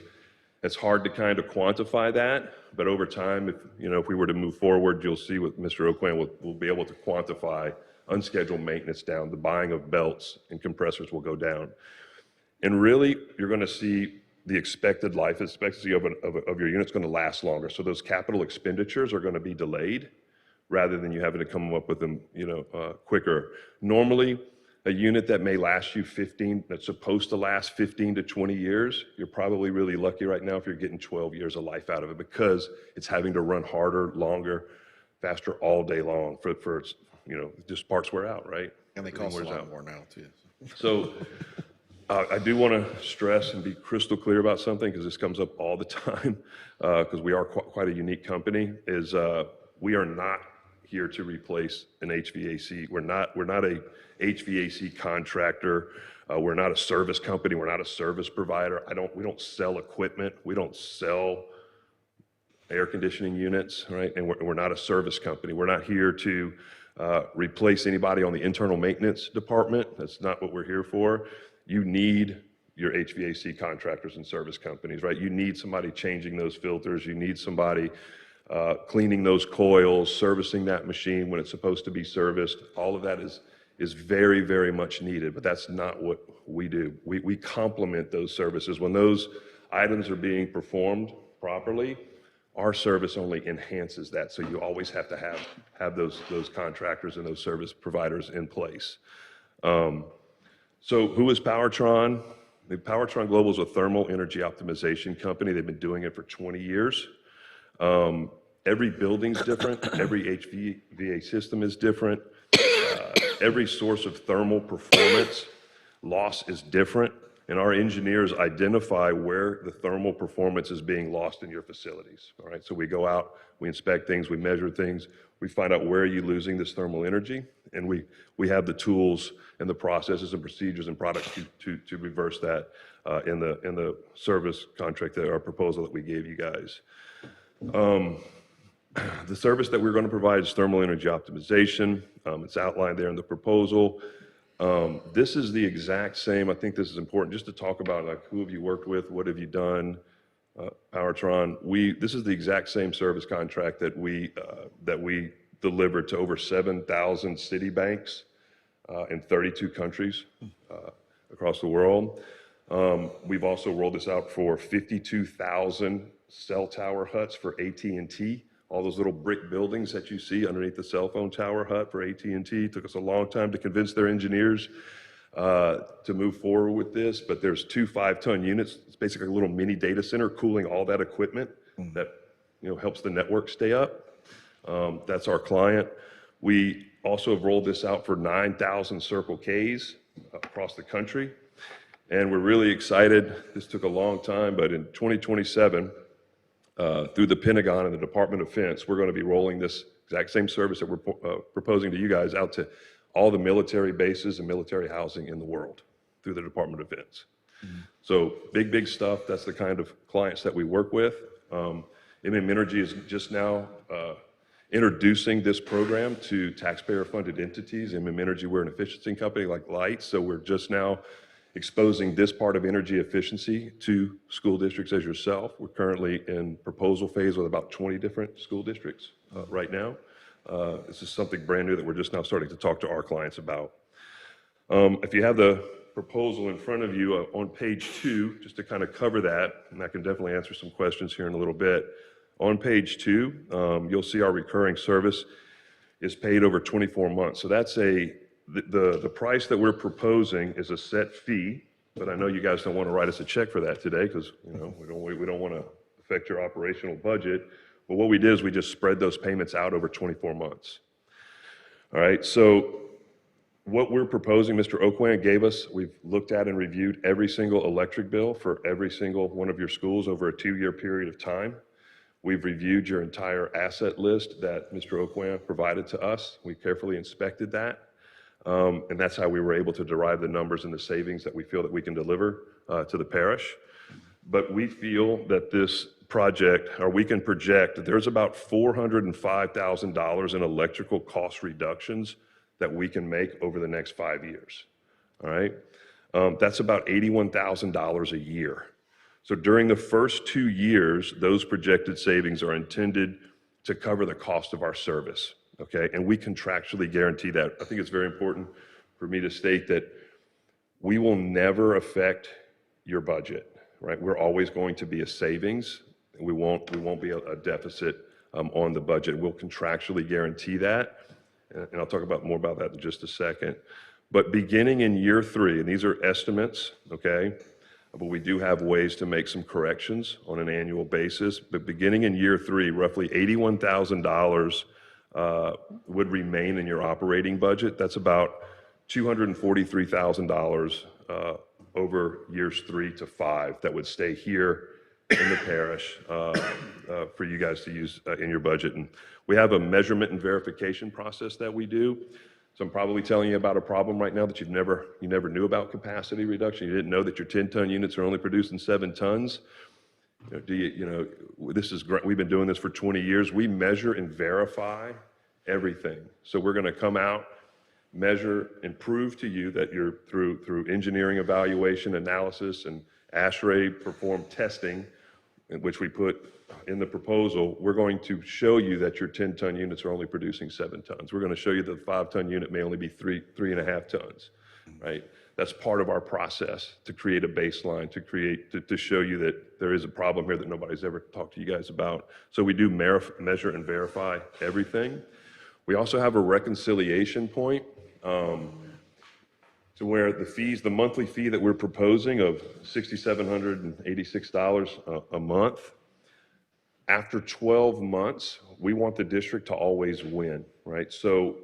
it's hard to kind of quantify that, but over time, if we were to move forward, you'll see with Mr. Okwan, we'll be able to quantify unscheduled maintenance down. The buying of belts and compressors will go down. And really, you're going to see the expected life expectancy of your unit's going to last longer. So those capital expenditures are going to be delayed rather than you having to come up with them, quicker. Normally, a unit that may last you that's supposed to last 15 to 20 years, you're probably really lucky right now if you're getting 12 years of life out of it, because it's having to run harder, longer, faster all day long for just parts wear out, right? And they cost a lot more now, too. So I do want to stress and be crystal clear about something, because this comes up all the time, because we are quite a unique company, is we are not here to replace an HVAC. We're not a HVAC contractor. We're not a service company. We're not a service provider. We don't sell equipment. We don't sell air conditioning units, right? And we're not a service company. We're not here to replace anybody on the internal maintenance department. That's not what we're here for. You need your HVAC contractors and service companies, right? You need somebody changing those filters. You need somebody cleaning those coils, servicing that machine when it's supposed to be serviced. All of that is very, very much needed, but that's not what we do. We complement those services. When those items are being performed properly, our service only enhances that. So you always have to have those contractors and those service providers in place. So who is Powertron? Powertron Global is a thermal energy optimization company. They've been doing it for 20 years. Every building's different. Every HVAC system is different. Every source of thermal performance loss is different. And our engineers identify where the thermal performance is being lost in your facilities. All right, so we go out, we inspect things, we measure things, we find out where are you losing this thermal energy, and we have the tools and the processes and procedures and products to reverse that in the service contract, our proposal that we gave you guys. The service that we're going to provide is thermal energy optimization. It's outlined there in the proposal. This is the exact same. I think this is important just to talk about, like, who have you worked with, what have you done, Powertron. This is the exact same service contract that we delivered to over 7,000 city banks in 32 countries across the world. We've also rolled this out for 52,000 cell tower huts for AT&T. All those little brick buildings that you see underneath the cell phone tower hut for AT&T. Took us a long time to convince their engineers to move forward with this, but there's 2 5-ton units. It's basically a little mini data center cooling all that equipment that helps the network stay up. That's our client. We also have rolled this out for 9,000 Circle Ks across the country, and we're really excited. This took a long time, but in 2027, through the Pentagon and the Department of Defense, we're going to be rolling this exact same service that we're proposing to you guys out to all the military bases and military housing in the world through the Department of Defense. So big stuff. That's the kind of clients that we work with. MM Energy is just now introducing this program to taxpayer-funded entities. MM Energy, we're an efficiency company like Light, so we're just now exposing this part of energy efficiency to school districts as yourself. We're currently in proposal phase with about 20 different school districts right now. This is something brand new that we're just now starting to talk to our clients about. If you have the proposal in front of you on page 2, just to kind of cover that, and I can definitely answer some questions here in a little bit. On page 2, you'll see our recurring service is paid over 24 months. So that's the price that we're proposing is a set fee, but I know you guys don't want to write us a check for that today because we don't want to affect your operational budget. But what we did is we just spread those payments out over 24 months. All right, so what we're proposing, Mr. Okwan gave us, we've looked at and reviewed every single electric bill for every single one of your schools over a 2-year period of time. We've reviewed your entire asset list that Mr. Okwan provided to us. We carefully inspected that. And that's how we were able to derive the numbers and the savings that we feel that we can deliver to the parish. But we feel that this project, or we can project that there's about $405,000 in electrical cost reductions that we can make over the next 5 years. All right? That's about $81,000 a year. So during the first 2 years, those projected savings are intended to cover the cost of our service. Okay, and we contractually guarantee that. I think it's very important for me to state that we will never affect your budget, right? We're always going to be a savings. We won't be a deficit on the budget. We'll contractually guarantee that, and I'll talk more about that in just a second. But beginning in year 3, and these are estimates, okay, but we do have ways to make some corrections on an annual basis. But beginning in year 3, roughly $81,000 would remain in your operating budget. That's about $243,000 over years 3 to 5 that would stay here in the parish for you guys to use in your budget. And we have a measurement and verification process that we do. So I'm probably telling you about a problem right now that you never knew about capacity reduction. You didn't know that your 10-ton units are only producing 7 tons. This is great. We've been doing this for 20 years. We measure and verify everything. So we're going to come out, measure, and prove to you that you're through engineering evaluation, analysis, and ASHRAE performed testing, which we put in the proposal. We're going to show you that your 10-ton units are only producing 7 tons. We're going to show you that the 5-ton unit may only be 3.5 tons, right? That's part of our process to create a baseline, to show you that there is a problem here that nobody's ever talked to you guys about. So we do measure and verify everything. We also have a reconciliation point to where the monthly fee that we're proposing of $6,786 a month, after 12 months, we want the district to always win, right? So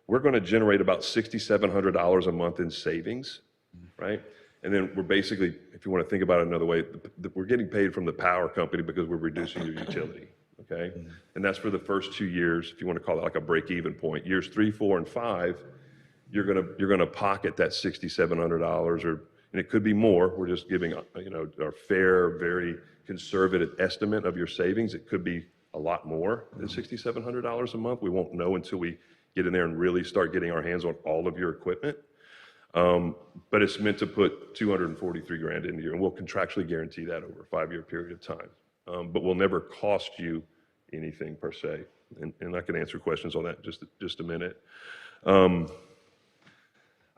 we're going to generate about $6,700 a month in savings, right? And then we're basically, if you want to think about it another way, we're getting paid from the power company because we're reducing your utility, okay? And that's for the first 2 years, if you want to call it like a break-even point. Years 3, 4, and 5, you're gonna pocket that $6,700, and it could be more. We're just giving our fair, very conservative estimate of your savings. It could be a lot more than $6,700 a month. We won't know until we get in there and really start getting our hands on all of your equipment. But it's meant to put $243,000 into you, and we'll contractually guarantee that over a 5-year period of time. But we'll never cost you anything per se. And I can answer questions on that in just a minute. I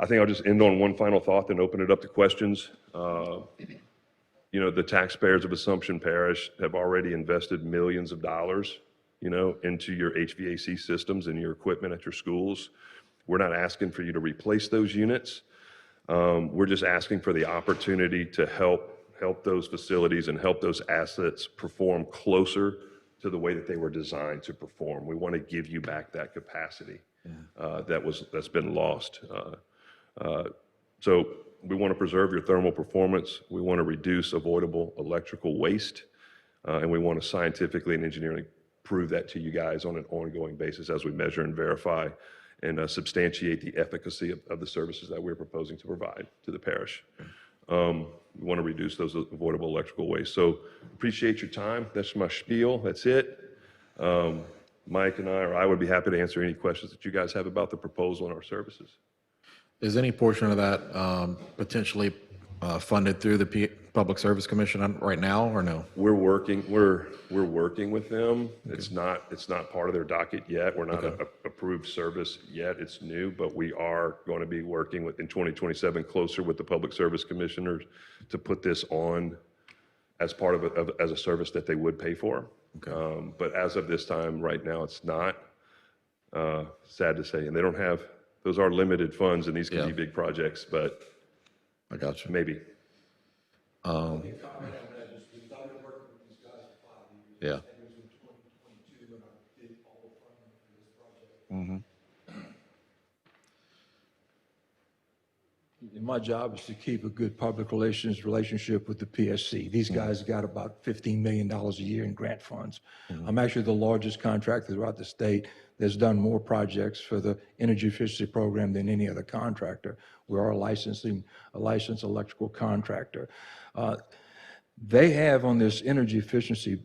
think I'll just end on one final thought and open it up to questions. The taxpayers of Assumption Parish have already invested millions of dollars, into your HVAC systems and your equipment at your schools. We're not asking for you to replace those units. We're just asking for the opportunity to help those facilities and help those assets perform closer to the way that they were designed to perform. We want to give you back that capacity that's been lost. So we want to preserve your thermal performance. We want to reduce avoidable electrical waste. And we want to scientifically and engineering prove that to you guys on an ongoing basis as we measure and verify and substantiate the efficacy of the services that we're proposing to provide to the parish. We want to reduce those avoidable electrical waste. So appreciate your time. That's my spiel. That's it. Mike and I would be happy to answer any questions that you guys have about the proposal and our services. Is any portion of that potentially funded through the Public Service Commission right now, or no? We're working with them. It's not part of their docket yet. We're not a approved service yet. It's new, but we are going to be working in 2027 closer with the Public Service Commissioners to put this on as part of as a service that they would pay for. But as of this time, right now, it's not, sad to say. And they don't have, those are limited funds, and these can be big projects, but I got you. maybe. Yeah. Mm-hmm. My job is to keep a good public relations relationship with the PSC. These guys got about $15 million a year in grant funds. I'm actually the largest contractor throughout the state that's done more projects for the energy efficiency program than any other contractor. We are a licensed electrical contractor. They have on this energy efficiency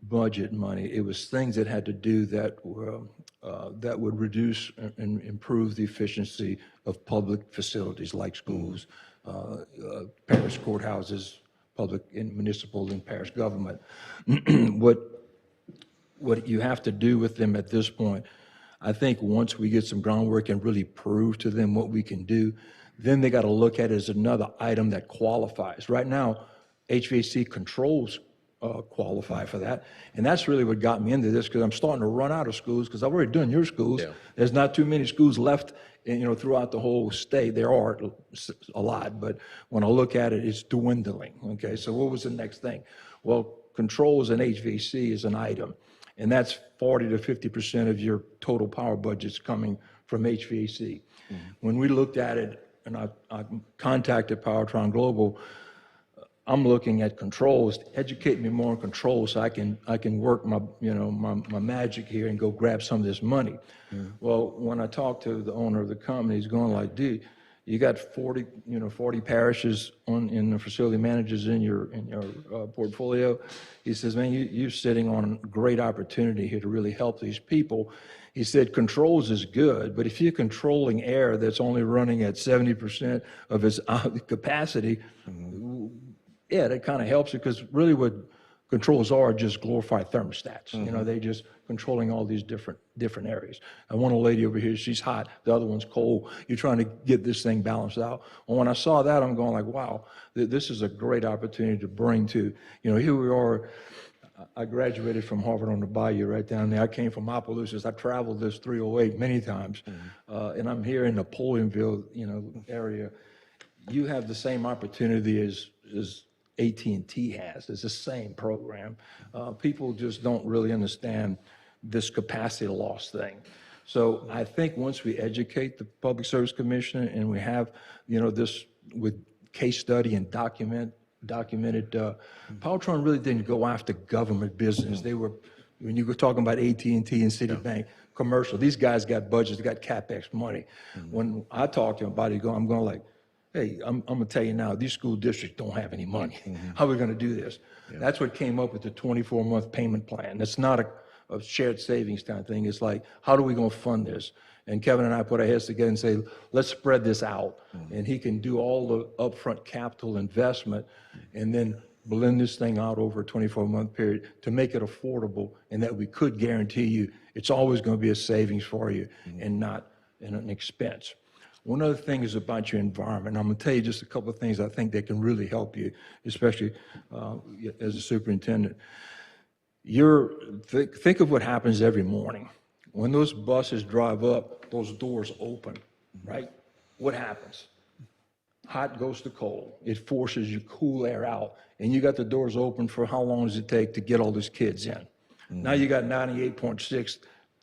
budget money, it was things that had to do that would reduce and improve the efficiency of public facilities like schools, parish courthouses, public and municipal and parish government. What you have to do with them at this point, I think once we get some groundwork and really prove to them what we can do, then they got to look at it as another item that qualifies. Right now, HVAC controls qualify for that. And that's really what got me into this, because I'm starting to run out of schools, because I've already done your schools. There's not too many schools left, throughout the whole state. There are a lot, but when I look at it, it's dwindling. Okay, so what was the next thing? Well, controls and HVAC is an item, and that's 40 to 50% of your total power budget's coming from HVAC. When we looked at it, and I contacted Powertron Global, I'm looking at controls, educate me more on controls so I can work my magic here and go grab some of this money. Well, when I talked to the owner of the company, he's going like, dude, you got 40 parishes in the facility managers in your portfolio. He says, man, you're sitting on a great opportunity here to really help these people. He said, controls is good, but if you're controlling air that's only running at 70% of its capacity, yeah, that kind of helps you, because really what controls are just glorified thermostats. They're just controlling all these different areas. I want a lady over here, she's hot, the other one's cold. You're trying to get this thing balanced out. And when I saw that, I'm going like, wow, this is a great opportunity to bring to, here we are. I graduated from Harvard on the Bayou right down there. I came from Opelousas. I traveled this 308 many times, and I'm here in Napoleonville, area. You have the same opportunity as AT&T has. It's the same program. People just don't really understand this capacity loss thing. So I think once we educate the Public Service Commission and we have, this with case study and documented, Powertron really didn't go after government business. They were, when you were talking about AT&T and Citibank, commercial, these guys got budgets, they got CapEx money. When I talk to them about it, I'm going like, hey, I'm going to tell you now, these school districts don't have any money. How are we going to do this? That's what came up with the 24-month payment plan. That's not a shared savings kind of thing. It's like, how are we going to fund this? And Kevin and I put our heads together and say, let's spread this out. And he can do all the upfront capital investment and then blend this thing out over a 24-month period to make it affordable, and that we could guarantee you it's always going to be a savings for you and not an expense. One other thing is about your environment. I'm going to tell you just a couple of things I think that can really help you, especially as a superintendent. Think of what happens every morning. When those buses drive up, those doors open, right? What happens? Hot goes to cold. It forces your cool air out, and you got the doors open for how long does it take to get all these kids in? Now you got 98.6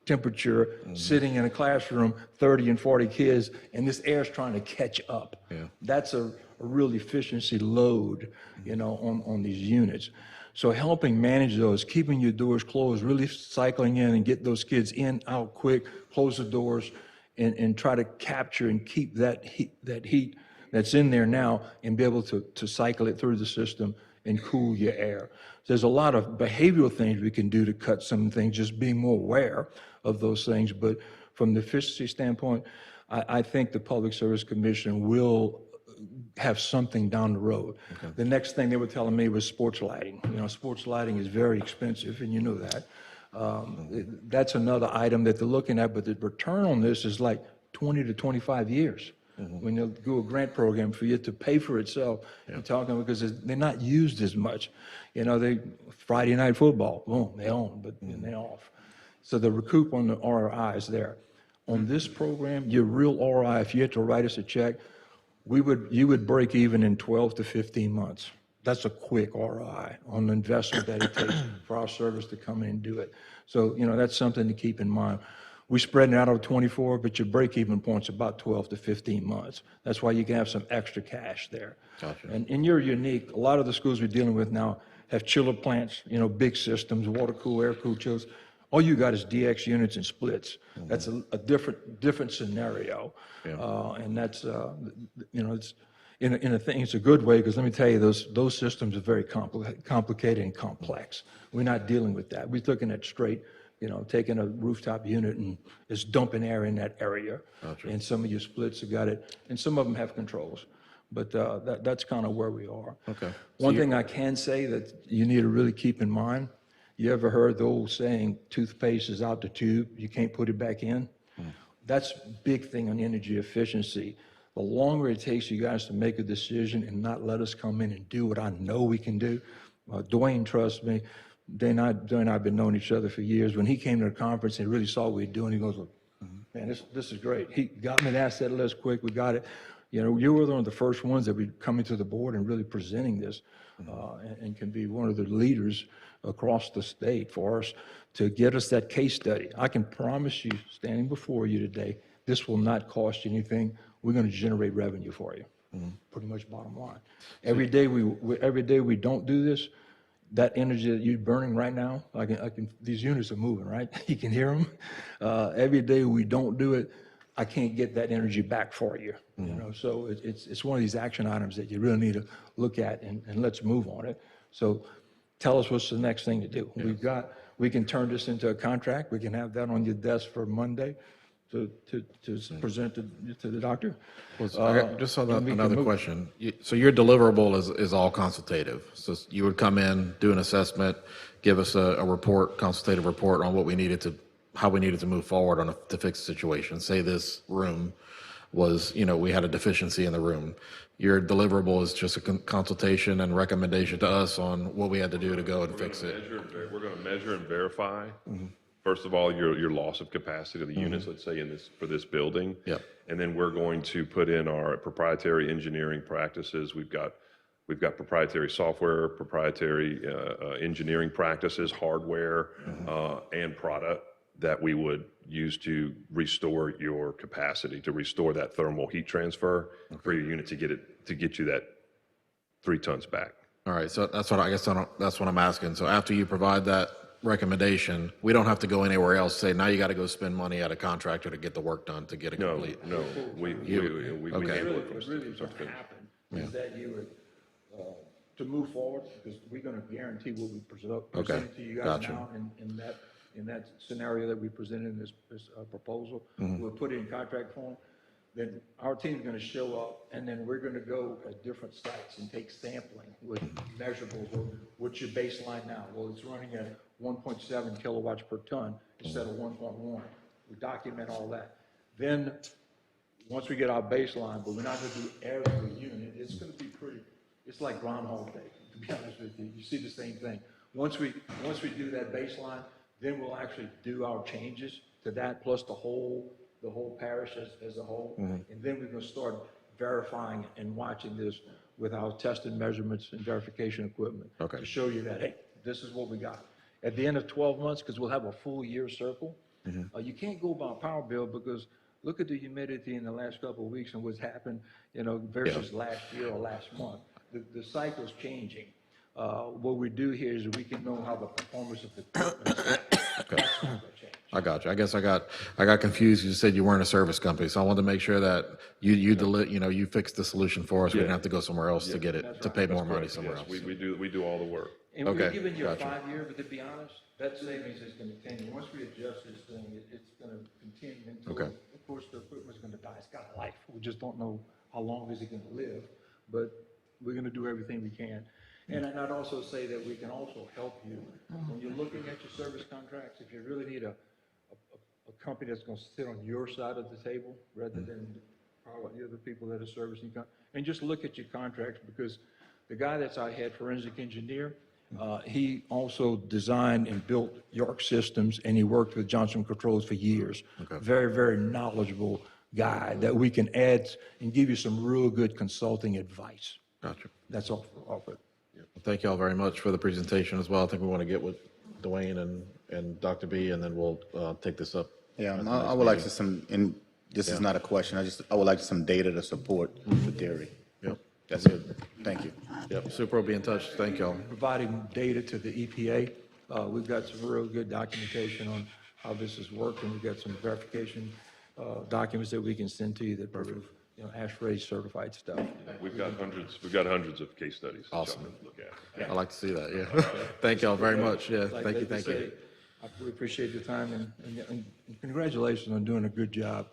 temperature, sitting in a classroom, 30 and 40 kids, and this air is trying to catch up. That's a real efficiency load, on these units. So helping manage those, keeping your doors closed, really cycling in and get those kids in, out quick, close the doors, and try to capture and keep that heat that's in there now, and be able to cycle it through the system and cool your air. There's a lot of behavioral things we can do to cut some things, just being more aware of those things. But from the efficiency standpoint, I think the Public Service Commission will have something down the road. The next thing they were telling me was sports lighting. You know, sports lighting is very expensive, and you know that. That's another item that they're looking at, but the return on this is like 20 to 25 years. When you do a grant program for it to pay for itself, you're talking because they're not used as much. You know, Friday night football, boom, they own, but then they're off. So the recoup on the ROI is there. On this program, your real ROI, if you had to write us a check, you would break even in 12 to 15 months. That's a quick ROI on the investment that it takes for our service to come in and do it. So, you know, that's something to keep in mind. We spread it out over 24, but your break-even point's about 12 to 15 months. That's why you can have some extra cash there. Gotcha. And you're unique. A lot of the schools we're dealing with now have chiller plants, you know, big systems, water cool, air cool chillers. All you got is DX units and splits. That's a different scenario. And that's, you know, it's it's a good way, because let me tell you, those systems are very complicated and complex. We're not dealing with that. We're looking at straight, you know, taking a rooftop unit and just dumping air in that area. Gotcha. And some of your splits have got it, and some of them have controls. But that's kind of where we are. Okay. One thing I can say that you need to really keep in mind, you ever heard the old saying, toothpaste is out the tube, you can't put it back in? That's a big thing on energy efficiency. The longer it takes you guys to make a decision and not let us come in and do what I know we can do, Dwayne, trust me, Dwayne and I have been knowing each other for years. When he came to the conference and really saw what we were doing, he goes, man, this is great. He got me the asset list quick, we got it. You know, you were one of the first ones that were coming to the board and really presenting this, and can be one of the leaders across the state for us to get us that case study. I can promise you, standing before you today, this will not cost you anything. We're going to generate revenue for you. Pretty much bottom line. Every day we don't do this, that energy that you're burning right now, these units are moving, right? You can hear them. Every day we don't do it, I can't get that energy back for you. You know, so it's one of these action items that you really need to look at and let's move on it. So tell us what's the next thing to do. We can turn this into a contract. We can have that on your desk for Monday to present to the doctor. Just another question. So your deliverable is all consultative. So you would come in, do an assessment, give us a report, consultative report on how we needed to move forward to fix the situation. Say this room was, you know, we had a deficiency in the room. Your deliverable is just a consultation and recommendation to us on what we had to do to go and fix it. We're going to measure and verify. First of all, your loss of capacity of the units, let's say for this building. Yep. And then we're going to put in our proprietary engineering practices. We've got proprietary software, proprietary engineering practices, hardware, and product that we would use to restore your capacity, to restore that thermal heat transfer for your unit to get you that 3 tons back. All right, so that's what I'm asking. So after you provide that recommendation, we don't have to go anywhere else, say, now you got to go spend money at a contractor to get the work done, to get it complete. No, we handle it from Really what's going to happen is that you would, to move forward, because we're going to guarantee what we present to you guys now in that scenario that we presented in this proposal. We'll put it in contract form. Then our team's going to show up, and then we're going to go at different sites and take sampling with measurables. What's your baseline now? Well, it's running at 1.7 kilowatts per ton instead of 1.1. We document all that. Then, once we get our baseline, but we're not going to do every unit, it's going to be it's like Groundhog Day, to be honest with you. You see the same thing. Once we do that baseline, then we'll actually do our changes to that, plus the whole parish as a whole. And then we're going to start verifying and watching this with our tested measurements and verification equipment to show you that, hey, this is what we got. At the end of 12 months, because we'll have a full year circle, you can't go by power bill, because look at the humidity in the last couple of weeks and what's happened, you know, versus last year or last month. The cycle's changing. What we do here is we can know how the performance of the equipment is. I got you. I guess I got confused. You said you weren't a service company, so I wanted to make sure that you fixed the solution for us. We didn't have to go somewhere else to get it, to pay more money somewhere else. We do all the work. And we're giving you a 5-year, but to be honest, that savings is going to continue. Once we adjust this thing, it's going to continue until, of course, the equipment's going to die. It's got a life. We just don't know how long is he going to live? But we're going to do everything we can. And I'd also say that we can also help you when you're looking at your service contracts. If you really need a company that's going to sit on your side of the table rather than probably the other people that are servicing, and just look at your contracts, because the guy that's our head forensic engineer, he also designed and built York Systems, and he worked with Johnson Controls for years. Very, very knowledgeable guy that we can add and give you some real good consulting advice. Gotcha. That's all for it. Thank you all very much for the presentation as well. I think we want to get with Dwayne and Dr. B, and then we'll take this up. Yeah, at the I next would like meeting. to some, and this is not a question, I would like some data to support the theory. Yep. That's it. Thank you. Yep, Super will be in touch. Thank y'all. Providing data to the EPA. We've got some real good documentation on how this is working. We've got some verification documents that we can send to you that prove, ASHRAE certified stuff. We've got hundreds of case studies. that y'all Awesome. can Look at. I'd like to see that, yeah. Thank y'all very much, yeah. Like Thank you, they thank you. say, I really appreciate your time, and congratulations on doing a good job.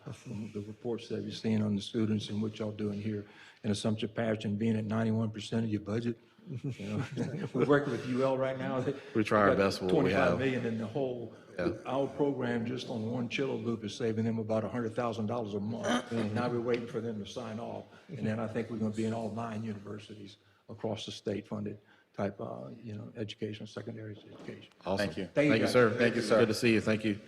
The reports that you've seen on the students and what y'all doing here in Assumption Parish, and being at 91% of your budget. We're working with UL right now. We try our best with what we have. 25 million in the hole. Our program just on one chiller loop is saving them about $100,000 a month. Now we're waiting for them to sign off, and then I think we're going to be in all 9 universities across the state funded type, education, secondary education. Awesome. Thank you. Thank you, guys. sir. Thank you, sir. Good to see you. Thank you.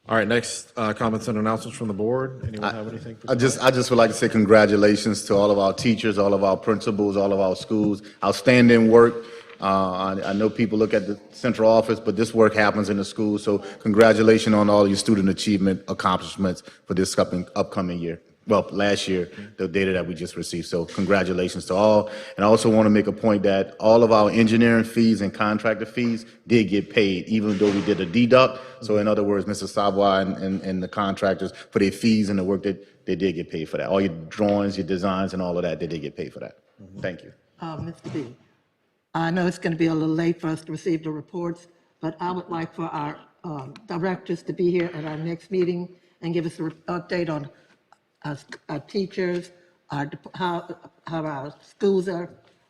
All right, next, comments and announcements from the board. Anyone have anything? for I just would like to say congratulations to all of our teachers, all of our principals, all of our schools. Outstanding work. I know people look at the central office, but this work happens in the school. So congratulations on all your student achievement accomplishments for this upcoming year. Well, last year, the data that we just received. So congratulations to all. And I also want to make a point that all of our engineering fees and contractor fees did get paid, even though we did a deduct. So in other words, Mr. Savoy and the contractors, for their fees and the work that they did get paid for that. All your drawings, your designs, and all of that, they did get paid for that. Thank you. Mr. B, I know it's going to be a little late for us to receive the reports, but I would like for our directors to be here at our next meeting and give us an update on our teachers, how our schools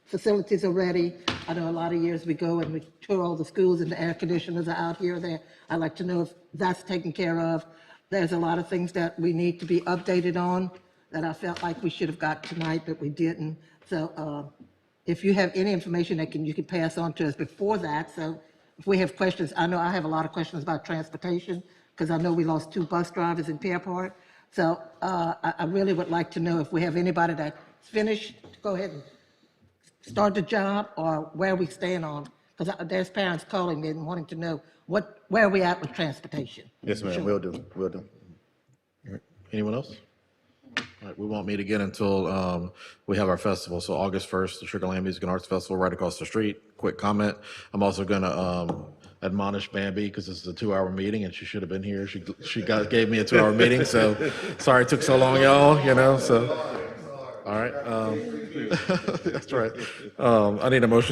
facilities are ready. I know a lot of years we go and we tour all the schools and the air conditioners are out here or there. I'd like to know if that's taken care of. There's a lot of things that we need to be updated on that I felt like we should have got tonight, but we didn't. So if you have any information that you can pass on to us before that, so if we have questions, I know I have a lot of questions about transportation, because I know we lost 2 bus drivers in Pearport. So I really would like to know if we have anybody that's finished, go ahead and start the job, or where we stand on, because there's parents calling me and wanting to know where we at with transportation. Yes, ma'am. Sure. Will do. Will do. All right. Anyone else? All right, we won't meet again until we have our festival. So August 1st, the Sugar Land Music and Arts Festival right across the street. Quick comment. I'm also going to admonish Bambi, because this is a 2-hour meeting and she should have been here. She gave me a 2-hour meeting, so sorry it took so long, y'all, so. All right. That's right. I need a motion